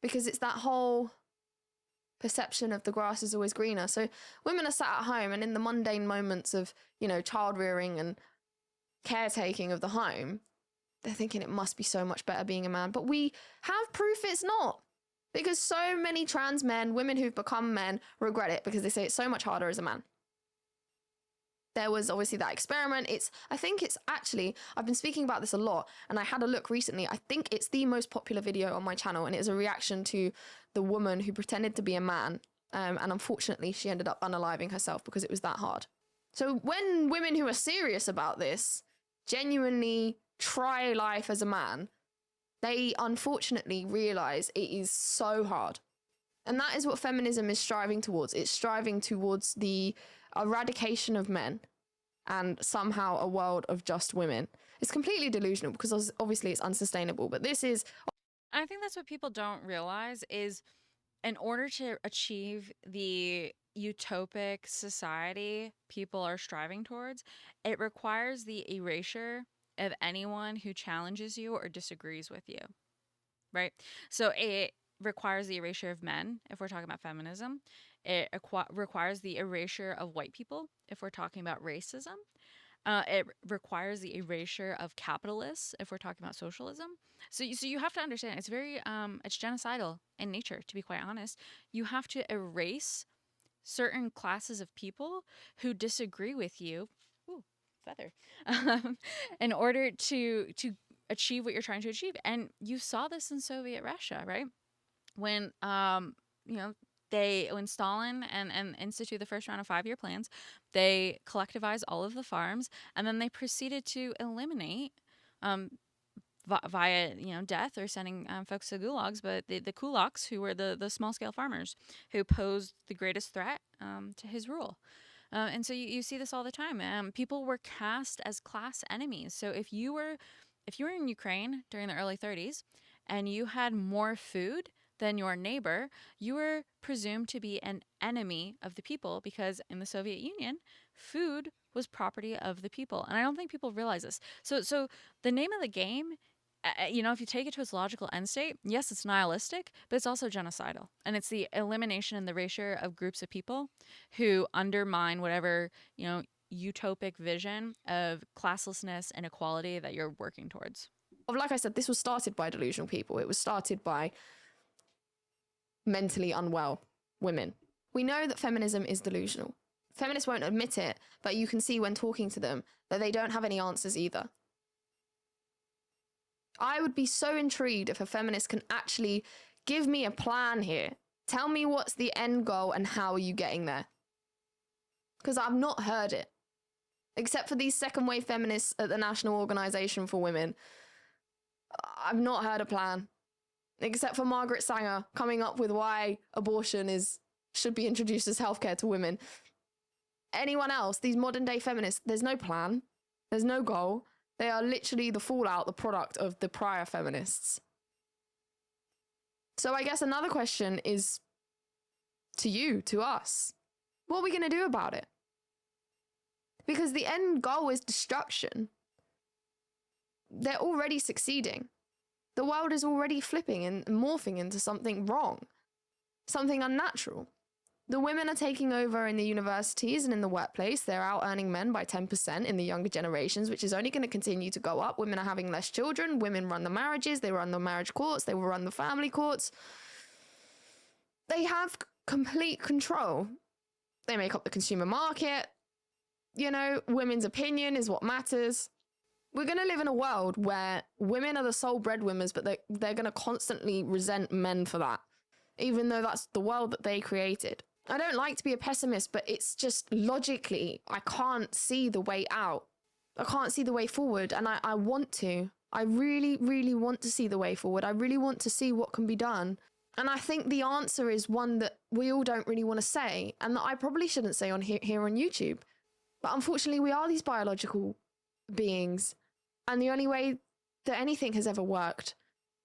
Because it's that whole perception of the grass is always greener. So women are sat at home, and in the mundane moments of, child rearing and caretaking of the home, they're thinking it must be so much better being a man. But we have proof it's not. Because so many trans men, women who've become men, regret it because they say it's so much harder as a man. There was obviously that experiment. I think it's actually, I've been speaking about this a lot, and I had a look recently. I think it's the most popular video on my channel, and it is a reaction to the woman who pretended to be a man. And unfortunately, she ended up unaliving herself because it was that hard. So when women who are serious about this genuinely try life as a man, they unfortunately realize it is so hard. And that is what feminism is striving towards. It's striving towards the eradication of men and somehow a world of just women. It's completely delusional because obviously it's unsustainable. But this is... I think that's what people don't realize is, in order to achieve the utopic society people are striving towards, it requires the erasure of anyone who challenges you or disagrees with you, right? So it requires the erasure of men if we're talking about feminism. It requires the erasure of white people if we're talking about racism. It requires the erasure of capitalists if we're talking about socialism. So you have to understand it's very it's genocidal in nature, to be quite honest. You have to erase certain classes of people who disagree with you. Ooh, feather. In order to achieve what you're trying to achieve. And you saw this in Soviet Russia, right? when you know when Stalin and instituted the first round of 5-year plans, they collectivized all of the farms, and then they proceeded to eliminate um, via death or sending folks to gulags, but the kulaks, who were the small scale farmers who posed the greatest threat to his rule. And so you see this all the time. People were cast as class enemies. So if you were in Ukraine during the early 30s and you had more food than your neighbor, you were presumed to be an enemy of the people, because in the Soviet Union, food was property of the people. And I don't think people realize this. So the name of the game, if you take it to its logical end state, yes, it's nihilistic, but it's also genocidal. And it's the elimination and the erasure of groups of people who undermine whatever, utopic vision of classlessness and equality that you're working towards. Like I said, this was started by delusional people. It was started by mentally unwell women. We know that feminism is delusional. Feminists won't admit it, but you can see when talking to them that they don't have any answers either. I would be so intrigued if a feminist can actually give me a plan here. Tell me what's the end goal and how are you getting there? Because I've not heard it. Except for these second wave feminists at the National Organization for Women, I've not heard a plan. Except for Margaret Sanger coming up with why abortion should be introduced as healthcare to women. Anyone else, these modern day feminists, there's no plan. There's no goal. They are literally the fallout, the product of the prior feminists. So I guess another question is to you, to us. What are we going to do about it? Because the end goal is destruction. They're already succeeding. The world is already flipping and morphing into something wrong, something unnatural. The women are taking over in the universities and in the workplace. They're out earning men by 10% in the younger generations, which is only going to continue to go up. Women are having less children. Women run the marriages. They run the marriage courts. They will run the family courts. They have complete control. They make up the consumer market. Women's opinion is what matters. We're going to live in a world where women are the sole breadwinners, but they're going to constantly resent men for that, even though that's the world that they created. I don't like to be a pessimist, but it's just logically, I can't see the way out. I can't see the way forward, and I want to. I really, really want to see the way forward. I really want to see what can be done. And I think the answer is one that we all don't really want to say, and that I probably shouldn't say on here on YouTube. But unfortunately, we are these biological beings, and the only way that anything has ever worked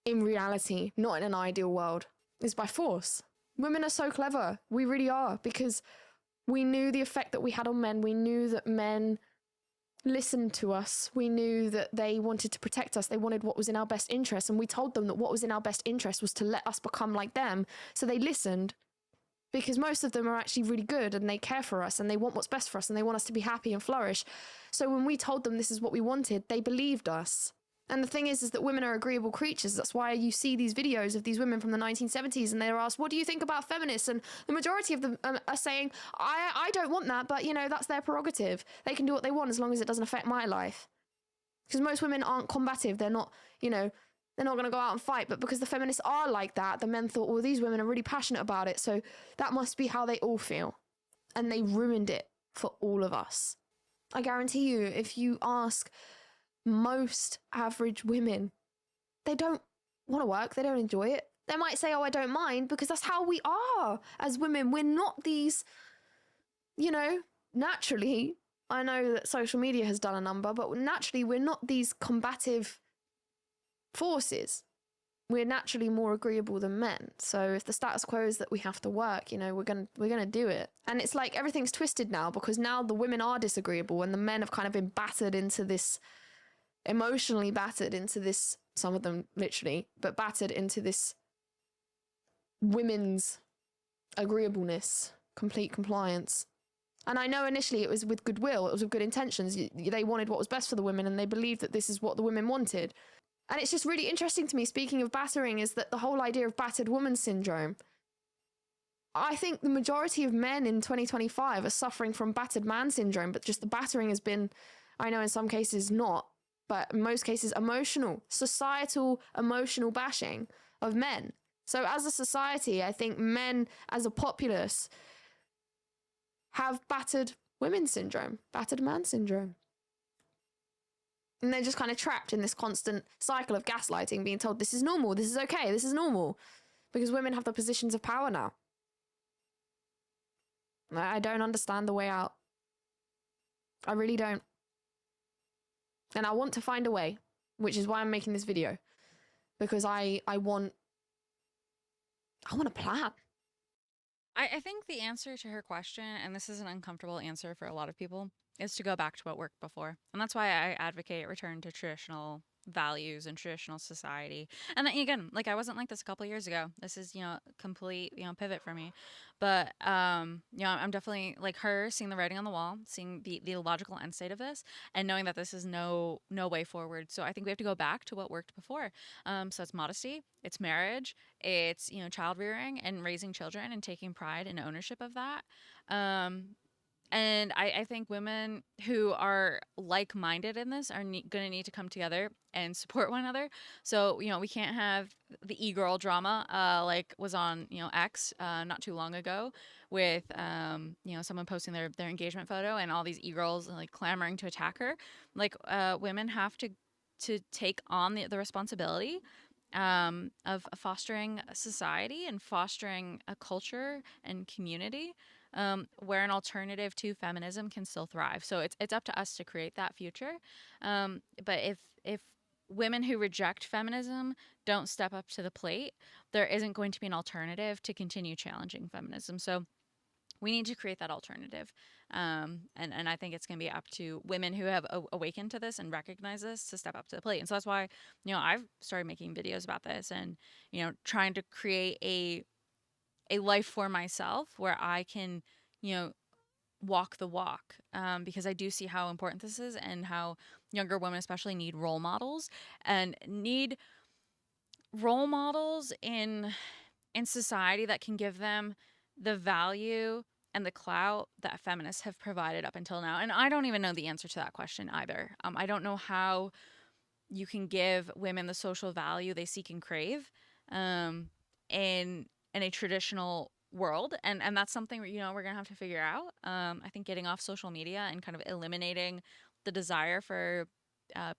in reality, not in an ideal world, is by force. Women are so clever. We really are, because we knew the effect that we had on men. We knew that men listened to us. We knew that they wanted to protect us. They wanted what was in our best interest. And we told them that what was in our best interest was to let us become like them. So they listened, because most of them are actually really good and they care for us and they want what's best for us and they want us to be happy and flourish. So when we told them this is what we wanted, they believed us. And the thing is that women are agreeable creatures. That's why you see these videos of these women from the 1970s and they're asked, what do you think about feminists? And the majority of them are saying, I don't want that, but that's their prerogative. They can do what they want as long as it doesn't affect my life. Because most women aren't combative. They're not, they're not going to go out and fight. But because the feminists are like that, the men thought, well, these women are really passionate about it. So that must be how they all feel. And they ruined it for all of us. I guarantee you, if you ask most average women, they don't want to work. They don't enjoy it. They might say, oh, I don't mind, because that's how we are as women. We're not these, naturally, I know that social media has done a number, but naturally we're not these combative forces. We're naturally more agreeable than men. So if the status quo is that we have to work, we're gonna do it. And it's like everything's twisted now, because now the women are disagreeable and the men have kind of been emotionally battered into this, some of them literally, but battered into this women's agreeableness, complete compliance. And I know initially it was with goodwill, it was with good intentions. They wanted what was best for the women and they believed that this is what the women wanted. And it's just really interesting to me, speaking of battering, is that the whole idea of battered woman syndrome. I think the majority of men in 2025 are suffering from battered man syndrome, but just the battering has been, I know in some cases not, but in most cases emotional, societal, emotional bashing of men. So as a society, I think men as a populace have battered women syndrome, battered man syndrome. And they're just kind of trapped in this constant cycle of gaslighting, being told this is normal, this is okay, this is normal, because women have the positions of power now. I don't understand the way out. I really don't. And I want to find a way, which is why I'm making this video, because I want a plan. I think the answer to her question, and this is an uncomfortable answer for a lot of people, is to go back to what worked before. And that's why I advocate return to traditional values and traditional society. And then again, like I wasn't like this a couple years ago. This is, complete, pivot for me. But I'm definitely like her, seeing the writing on the wall, seeing the logical end state of this, and knowing that this is no way forward. So I think we have to go back to what worked before. So it's modesty, it's marriage, it's child rearing and raising children and taking pride and ownership of that. And I think women who are like minded in this are going to need to come together and support one another. So, we can't have the e girl drama like was on, X not too long ago with, someone posting their engagement photo and all these e girls like clamoring to attack her. Like, women have to take on the responsibility of fostering a society and fostering a culture and community where an alternative to feminism can still thrive. So it's up to us to create that future. But if women who reject feminism don't step up to the plate, there isn't going to be an alternative to continue challenging feminism. So we need to create that alternative. And I think it's going to be up to women who have awakened to this and recognize this to step up to the plate. And so that's why, I've started making videos about this and, trying to create a life for myself where I can, walk the walk, because I do see how important this is and how younger women especially need role models and need role models in society that can give them the value and the clout that feminists have provided up until now. And I don't even know the answer to that question either. I don't know how you can give women the social value they seek and crave in a traditional world, and that's something we're gonna have to figure out. I think getting off social media and kind of eliminating the desire for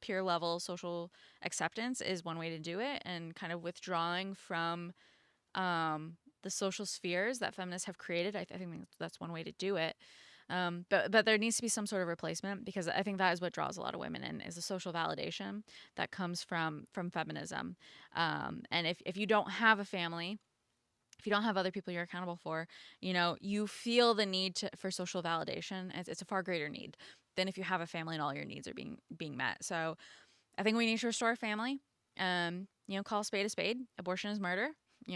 peer level social acceptance is one way to do it, and kind of withdrawing from the social spheres that feminists have created. I think that's one way to do it. But there needs to be some sort of replacement, because I think that is what draws a lot of women in, is the social validation that comes from feminism. And if you don't have a family, if you don't have other people you're accountable for, you feel the need for social validation. It's a far greater need than if you have a family and all your needs are being met. So I think we need to restore family. Call a spade. Abortion is murder.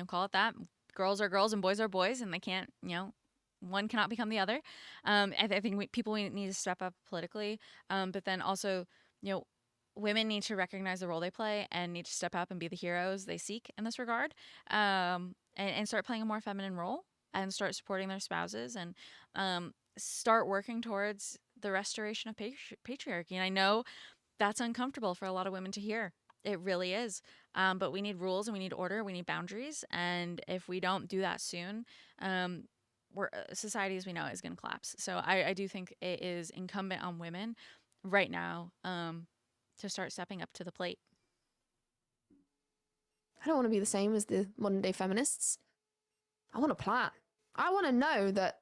Call it that. Girls are girls and boys are boys, and they can't, one cannot become the other. I think people need to step up politically, but then also, women need to recognize the role they play and need to step up and be the heroes they seek in this regard, and start playing a more feminine role and start supporting their spouses and start working towards the restoration of patriarchy. And I know that's uncomfortable for a lot of women to hear. It really is. But we need rules and we need order. We need boundaries. And if we don't do that soon, society as we know it is going to collapse. So I do think it is incumbent on women right now to start stepping up to the plate. I don't want to be the same as the modern day feminists. I want a plan. I want to know that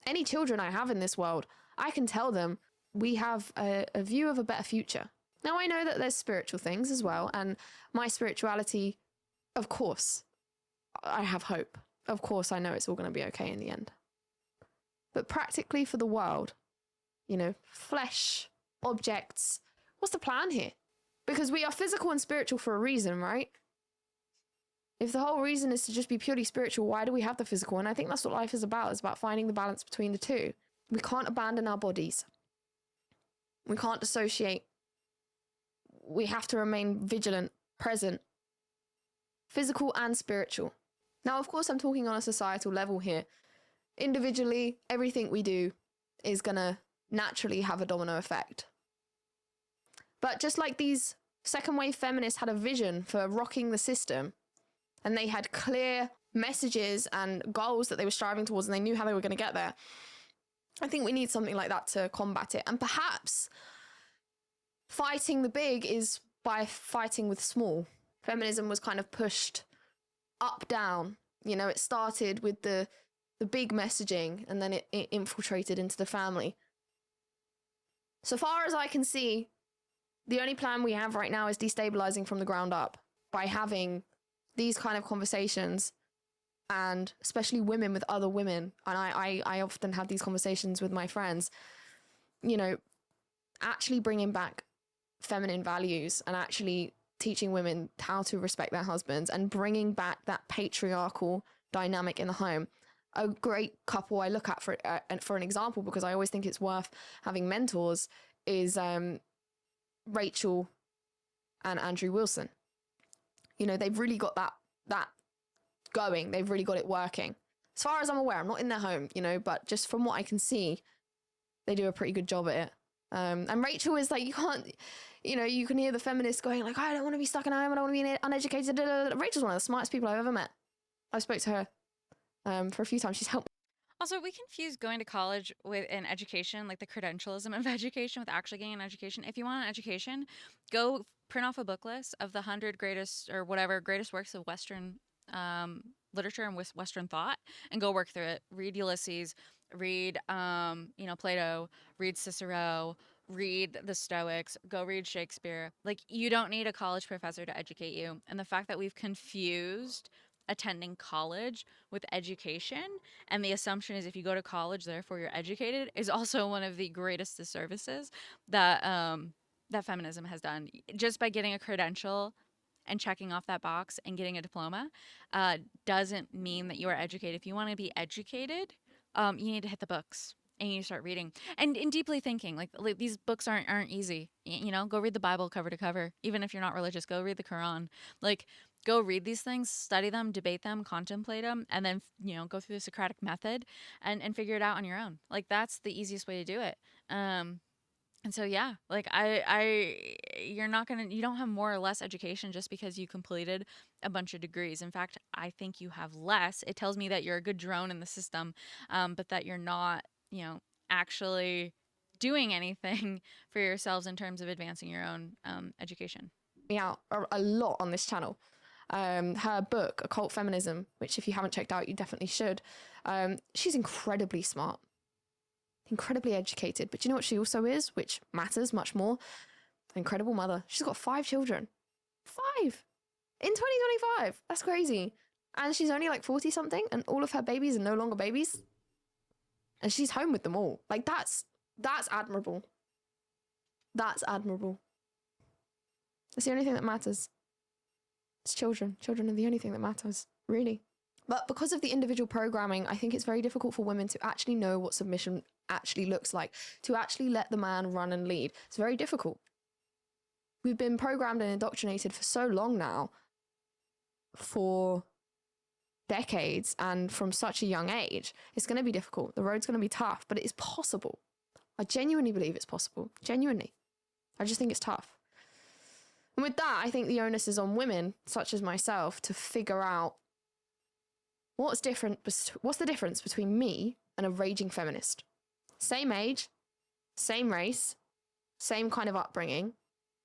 any children I have in this world, I can tell them we have a view of a better future. Now, I know that there's spiritual things as well, and my spirituality, of course, I have hope. Of course, I know it's all going to be okay in the end. But practically for the world, flesh, objects, what's the plan here? Because we are physical and spiritual for a reason, right? If the whole reason is to just be purely spiritual, why do we have the physical? And I think that's what life is about. It's about finding the balance between the two. We can't abandon our bodies. We can't dissociate. We have to remain vigilant, present, physical and spiritual. Now, of course, I'm talking on a societal level here. Individually, everything we do is going to naturally have a domino effect. But just like these second wave feminists had a vision for rocking the system, and they had clear messages and goals that they were striving towards, and they knew how they were going to get there. I think we need something like that to combat it. And perhaps fighting the big is by fighting with small. Feminism was kind of pushed up, down. You know, it started with the big messaging, and then it infiltrated into the family. So far as I can see, the only plan we have right now is destabilizing from the ground up by having these kind of conversations, and especially women with other women. And I often have these conversations with my friends, you know, actually bringing back feminine values and actually teaching women how to respect their husbands and bringing back that patriarchal dynamic in the home. A great couple I look at for an example, because I always think it's worth having mentors, is Rachel and Andrew Wilson. You know, they've really got that going. They've really got it working. As far as I'm aware, I'm not in their home, you know, but just from what I can see, they do a pretty good job at it. And Rachel is like, you can't, you know, you can hear the feminists going like, I don't want to be stuck in a home, I don't want to be uneducated. Rachel's one of the smartest people I've ever met. I spoke to her for a few times. She's helped. Also, we confuse going to college with an education, like the credentialism of education, with actually getting an education. If you want an education, go print off a book list of the 100 greatest or whatever greatest works of Western literature and Western thought, and go work through it. Read Ulysses, read Plato, read Cicero, read the Stoics, go read Shakespeare. Like, you don't need a college professor to educate you. And the fact that we've confused attending college with education, and the assumption is if you go to college therefore you're educated, is also one of the greatest disservices that that feminism has done. Just by getting a credential and checking off that box and getting a diploma doesn't mean that you are educated. If you want to be educated, you need to hit the books and you start reading and deeply thinking. Like these books aren't easy. You know, go read the Bible cover to cover. Even if you're not religious, go read the Quran. Like, go read these things, study them, debate them, contemplate them, and then, you know, go through the Socratic method and figure it out on your own. Like, that's the easiest way to do it. And so, yeah, like you don't have more or less education just because you completed a bunch of degrees. In fact, I think you have less. It tells me that you're a good drone in the system, but that you're not, you know, actually doing anything for yourselves in terms of advancing your own education. Me out a lot on this channel. Her book, Occult Feminism, which if you haven't checked out, you definitely should. She's incredibly smart, incredibly educated. But you know what she also is, which matters much more? An incredible mother. She's got 5 children. 5! In 2025. That's crazy. And she's only like 40 something, and all of her babies are no longer babies. And she's home with them all. Like, that's admirable. That's admirable. It's the only thing that matters. It's children. Children are the only thing that matters, really. But because of the individual programming, I think it's very difficult for women to actually know what submission actually looks like, to actually let the man run and lead. It's very difficult. We've been programmed and indoctrinated for so long now, for decades, and from such a young age. It's going to be difficult. The road's going to be tough, but it is possible. I genuinely believe it's possible. Genuinely. I just think it's tough. And with that, I think the onus is on women, such as myself, to figure out what's the difference between me and a raging feminist. Same age, same race, same kind of upbringing.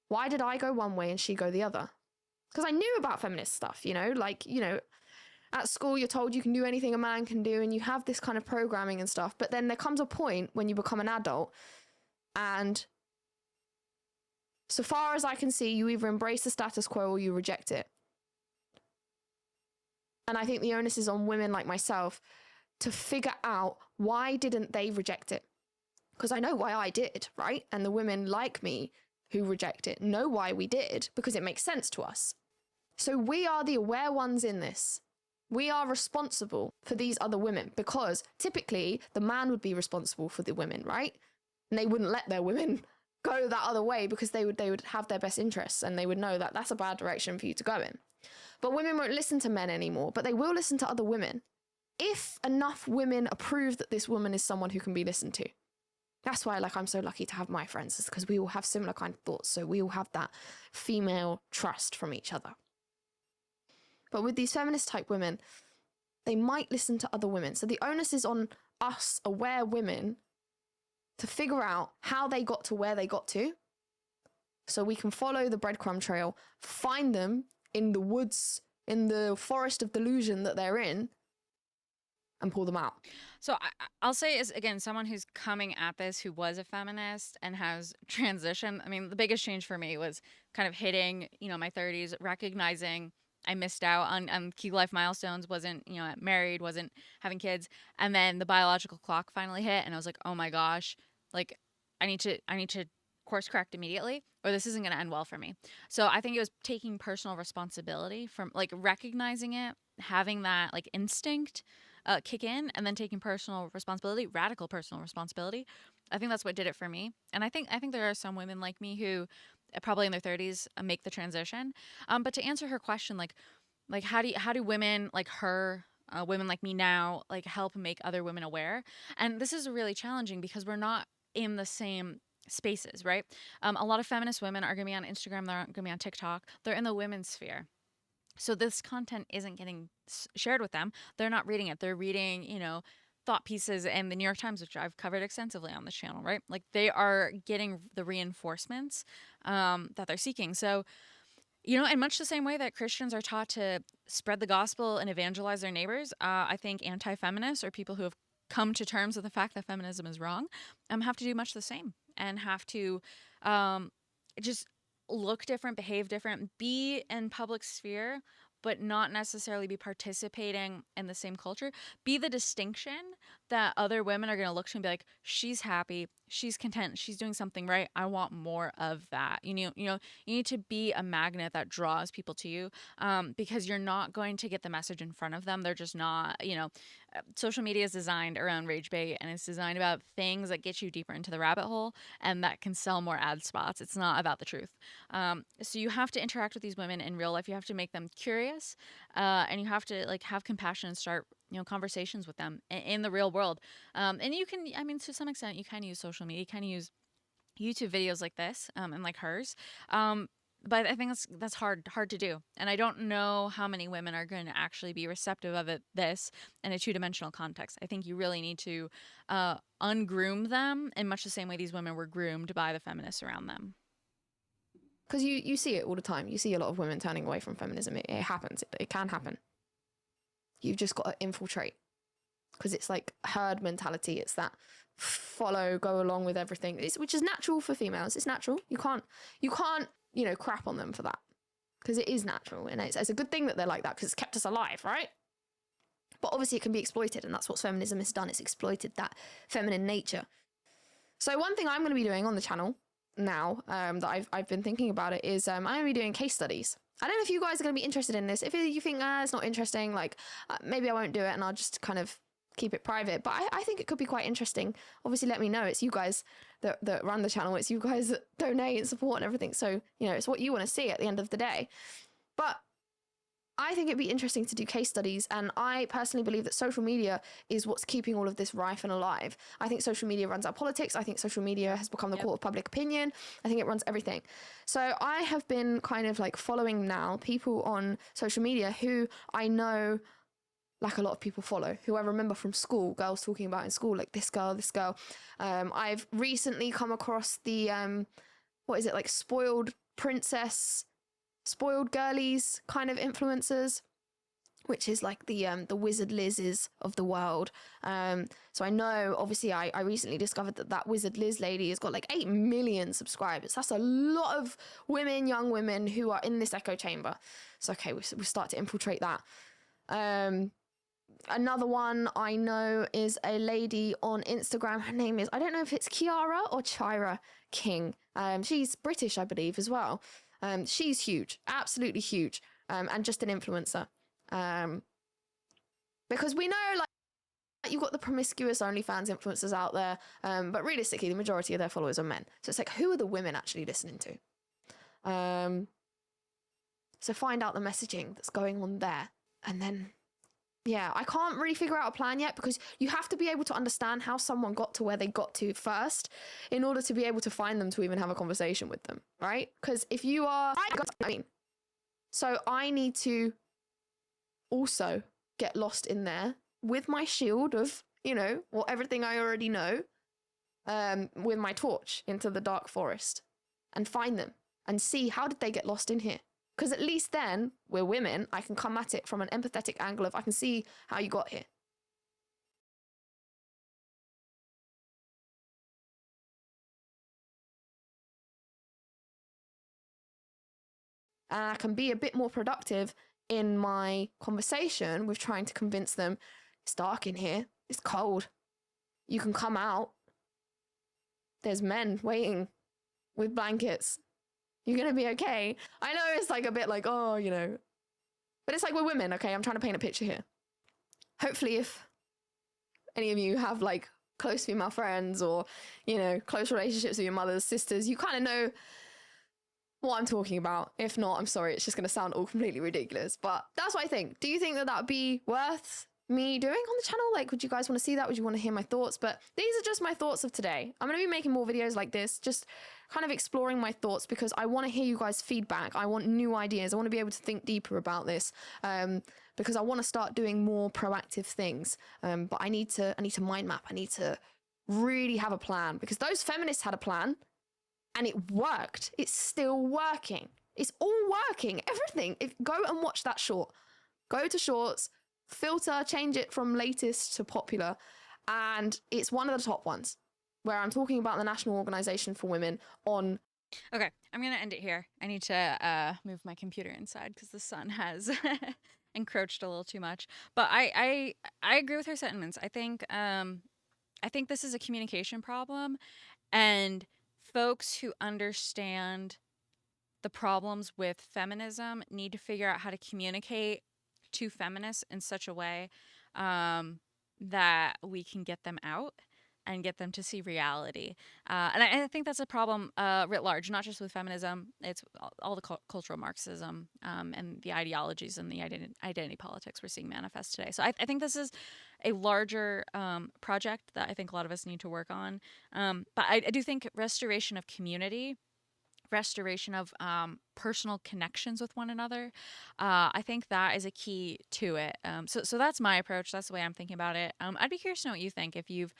Why did I go one way and she go the other? Because I knew about feminist stuff, you know, like, you know, at school you're told you can do anything a man can do, and you have this kind of programming and stuff. But then there comes a point when you become an adult, and so far as I can see, you either embrace the status quo or you reject it. And I think the onus is on women like myself to figure out, why didn't they reject it? Because I know why I did, right? And the women like me who reject it know why we did, because it makes sense to us. So we are the aware ones in this. We are responsible for these other women, because typically the man would be responsible for the women, right? And they wouldn't let their women go that other way, because they would have their best interests, and they would know that that's a bad direction for you to go in. But women won't listen to men anymore, but they will listen to other women. If enough women approve that this woman is someone who can be listened to. That's why, like, I'm so lucky to have my friends, is because we all have similar kind of thoughts. So we all have that female trust from each other. But with these feminist type women, they might listen to other women. So the onus is on us aware women to figure out how they got to where they got to, so we can follow the breadcrumb trail, find them in the woods, in the forest of delusion that they're in, and pull them out. So I'll say, as again, someone who's coming at this, who was a feminist and has transitioned. I mean, the biggest change for me was kind of hitting, my 30s, recognizing I missed out on key life milestones, wasn't, married, wasn't having kids. And then the biological clock finally hit, and I was like, oh my gosh, like I need to course correct immediately, or this isn't going to end well for me. So I think it was taking personal responsibility, from like recognizing it, having that like instinct kick in, and then taking personal responsibility, radical personal responsibility. I think that's what did it for me. And I think there are some women like me who probably in their 30s make the transition. But to answer her question, like how do women like her, women like me now, like help make other women aware? And this is really challenging because we're not in the same spaces, right? A lot of feminist women are going to be on Instagram, they're going to be on TikTok, they're in the women's sphere. So this content isn't getting shared with them. They're not reading it. They're reading, thought pieces in the New York Times, which I've covered extensively on this channel, right? Like they are getting the reinforcements that they're seeking. So, in much the same way that Christians are taught to spread the gospel and evangelize their neighbors, I think anti-feminists, or people who have come to terms with the fact that feminism is wrong, have to do much the same, and have to just look different, behave different, be in public sphere, but not necessarily be participating in the same culture. Be the distinction that other women are going to look to and be like, she's happy, she's content, she's doing something right. I want more of that. You need to be a magnet that draws people to you, because you're not going to get the message in front of them. They're just not. Social media is designed around rage bait, and it's designed about things that get you deeper into the rabbit hole and that can sell more ad spots. It's not about the truth. So you have to interact with these women in real life. You have to make them curious, and you have to like have compassion and start conversations with them in the real world. And you can, I mean, to some extent, you kind of use social media, you kind of use YouTube videos like this, and like hers. But I think that's hard to do, and I don't know how many women are going to actually be receptive of this in a two-dimensional context. I think you really need to ungroom them in much the same way these women were groomed by the feminists around them. Because you see it all the time. You see a lot of women turning away from feminism. It happens. It can happen. You've just got to infiltrate, because it's like herd mentality. It's that follow, go along with everything, which is natural for females. It's natural. You can't crap on them for that, because it is natural, and it's a good thing that they're like that, because it's kept us alive, right? But obviously it can be exploited, and that's what feminism has done. It's exploited that feminine nature. So one thing I'm going to be doing on the channel now, that I've been thinking about it, is I'm going to be doing case studies. I don't know if you guys are going to be interested in this. If you think it's not interesting, like maybe I won't do it, and I'll just kind of keep it private. But I think it could be quite interesting. Obviously, let me know. It's you guys that run the channel. It's you guys that donate and support and everything. So, it's what you want to see at the end of the day. But I think it'd be interesting to do case studies, and I personally believe that social media is what's keeping all of this rife and alive. I think social media runs our politics. I think social media has become the court of public opinion. I think it runs everything. So I have been kind of like following now people on social media who I know, like a lot of people follow, who I remember from school, girls talking about in school, like this girl. I've recently come across the, what is it, like spoiled princess, spoiled girlies kind of influencers, which is like the Wizard Liz's of the world. So I know, obviously, I recently discovered that Wizard Liz lady has got like 8 million subscribers. That's a lot of women, young women, who are in this echo chamber. So, okay, we start to infiltrate that. Another one I know is a lady on Instagram. Her name is, I don't know if it's Kiara or Chira King. She's British, I believe, as well. She's huge, absolutely huge, and just an influencer. Because we know, like, you've got the promiscuous OnlyFans influencers out there, but realistically, the majority of their followers are men. So it's like, who are the women actually listening to? So find out the messaging that's going on there, and then, yeah, I can't really figure out a plan yet, because you have to be able to understand how someone got to where they got to first in order to be able to find them to even have a conversation with them, right? Because if you are, so I need to also get lost in there with my shield of, well, everything I already know, with my torch into the dark forest and find them and see how did they get lost in here. Because at least then, we're women, I can come at it from an empathetic angle of I can see how you got here. And I can be a bit more productive in my conversation with trying to convince them it's dark in here, it's cold, you can come out, there's men waiting with blankets, you're gonna be okay. I know it's like a bit like, oh, but it's like we're women, okay? I'm trying to paint a picture here. Hopefully, if any of you have like close female friends or, close relationships with your mothers, sisters, you kind of know what I'm talking about. If not, I'm sorry, it's just going to sound all completely ridiculous. But that's what I think. Do you think that would be worth me doing on the channel? Like, would you guys want to see that? Would you want to hear my thoughts? But these are just my thoughts of today. I'm going to be making more videos like this, just kind of exploring my thoughts because I want to hear you guys' feedback. I want new ideas. I want to be able to think deeper about this because I want to start doing more proactive things. But I need to mind map. I need to really have a plan because those feminists had a plan. And it worked. It's still working. It's all working. Everything. Go and watch that short. Go to shorts, filter, change it from latest to popular. And it's one of the top ones where I'm talking about the National Organization for Women on. Okay, I'm going to end it here. I need to move my computer inside because the sun has encroached a little too much. But I agree with her sentiments. I think this is a communication problem. And folks who understand the problems with feminism need to figure out how to communicate to feminists in such a way that we can get them out and get them to see reality. And I think that's a problem writ large, not just with feminism. It's all the cultural Marxism and the ideologies and the identity politics we're seeing manifest today. So I think this is a larger project that I think a lot of us need to work on. But I do think restoration of community, restoration of personal connections with one another, I think that is a key to it. So that's my approach. That's the way I'm thinking about it. I'd be curious to know what you think if you've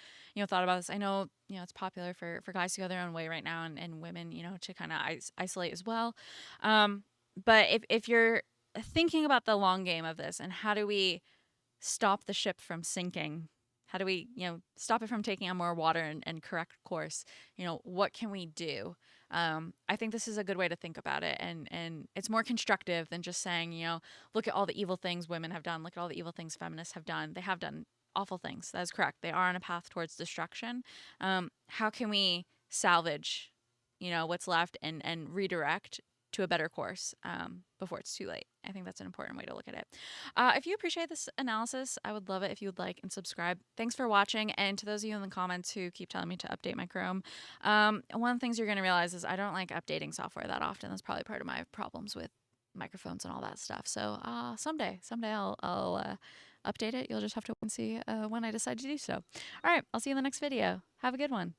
thought about this. I know it's popular for guys to go their own way right now, and women to kind of isolate as well. But if you're thinking about the long game of this and how do we stop the ship from sinking? How do we, stop it from taking on more water and correct course? What can we do? I think this is a good way to think about it. And it's more constructive than just saying, look at all the evil things women have done. Look at all the evil things feminists have done. They have done awful things. That is correct. They are on a path towards destruction. How can we salvage, what's left and redirect to a better course before it's too late? I think that's an important way to look at it. If you appreciate this analysis, I would love it if you would like and subscribe. Thanks for watching. And to those of you in the comments who keep telling me to update my Chrome, one of the things you're going to realize is I don't like updating software that often. That's probably part of my problems with microphones and all that stuff. So someday I'll update it. You'll just have to wait and see when I decide to do so. All right, I'll see you in the next video. Have a good one.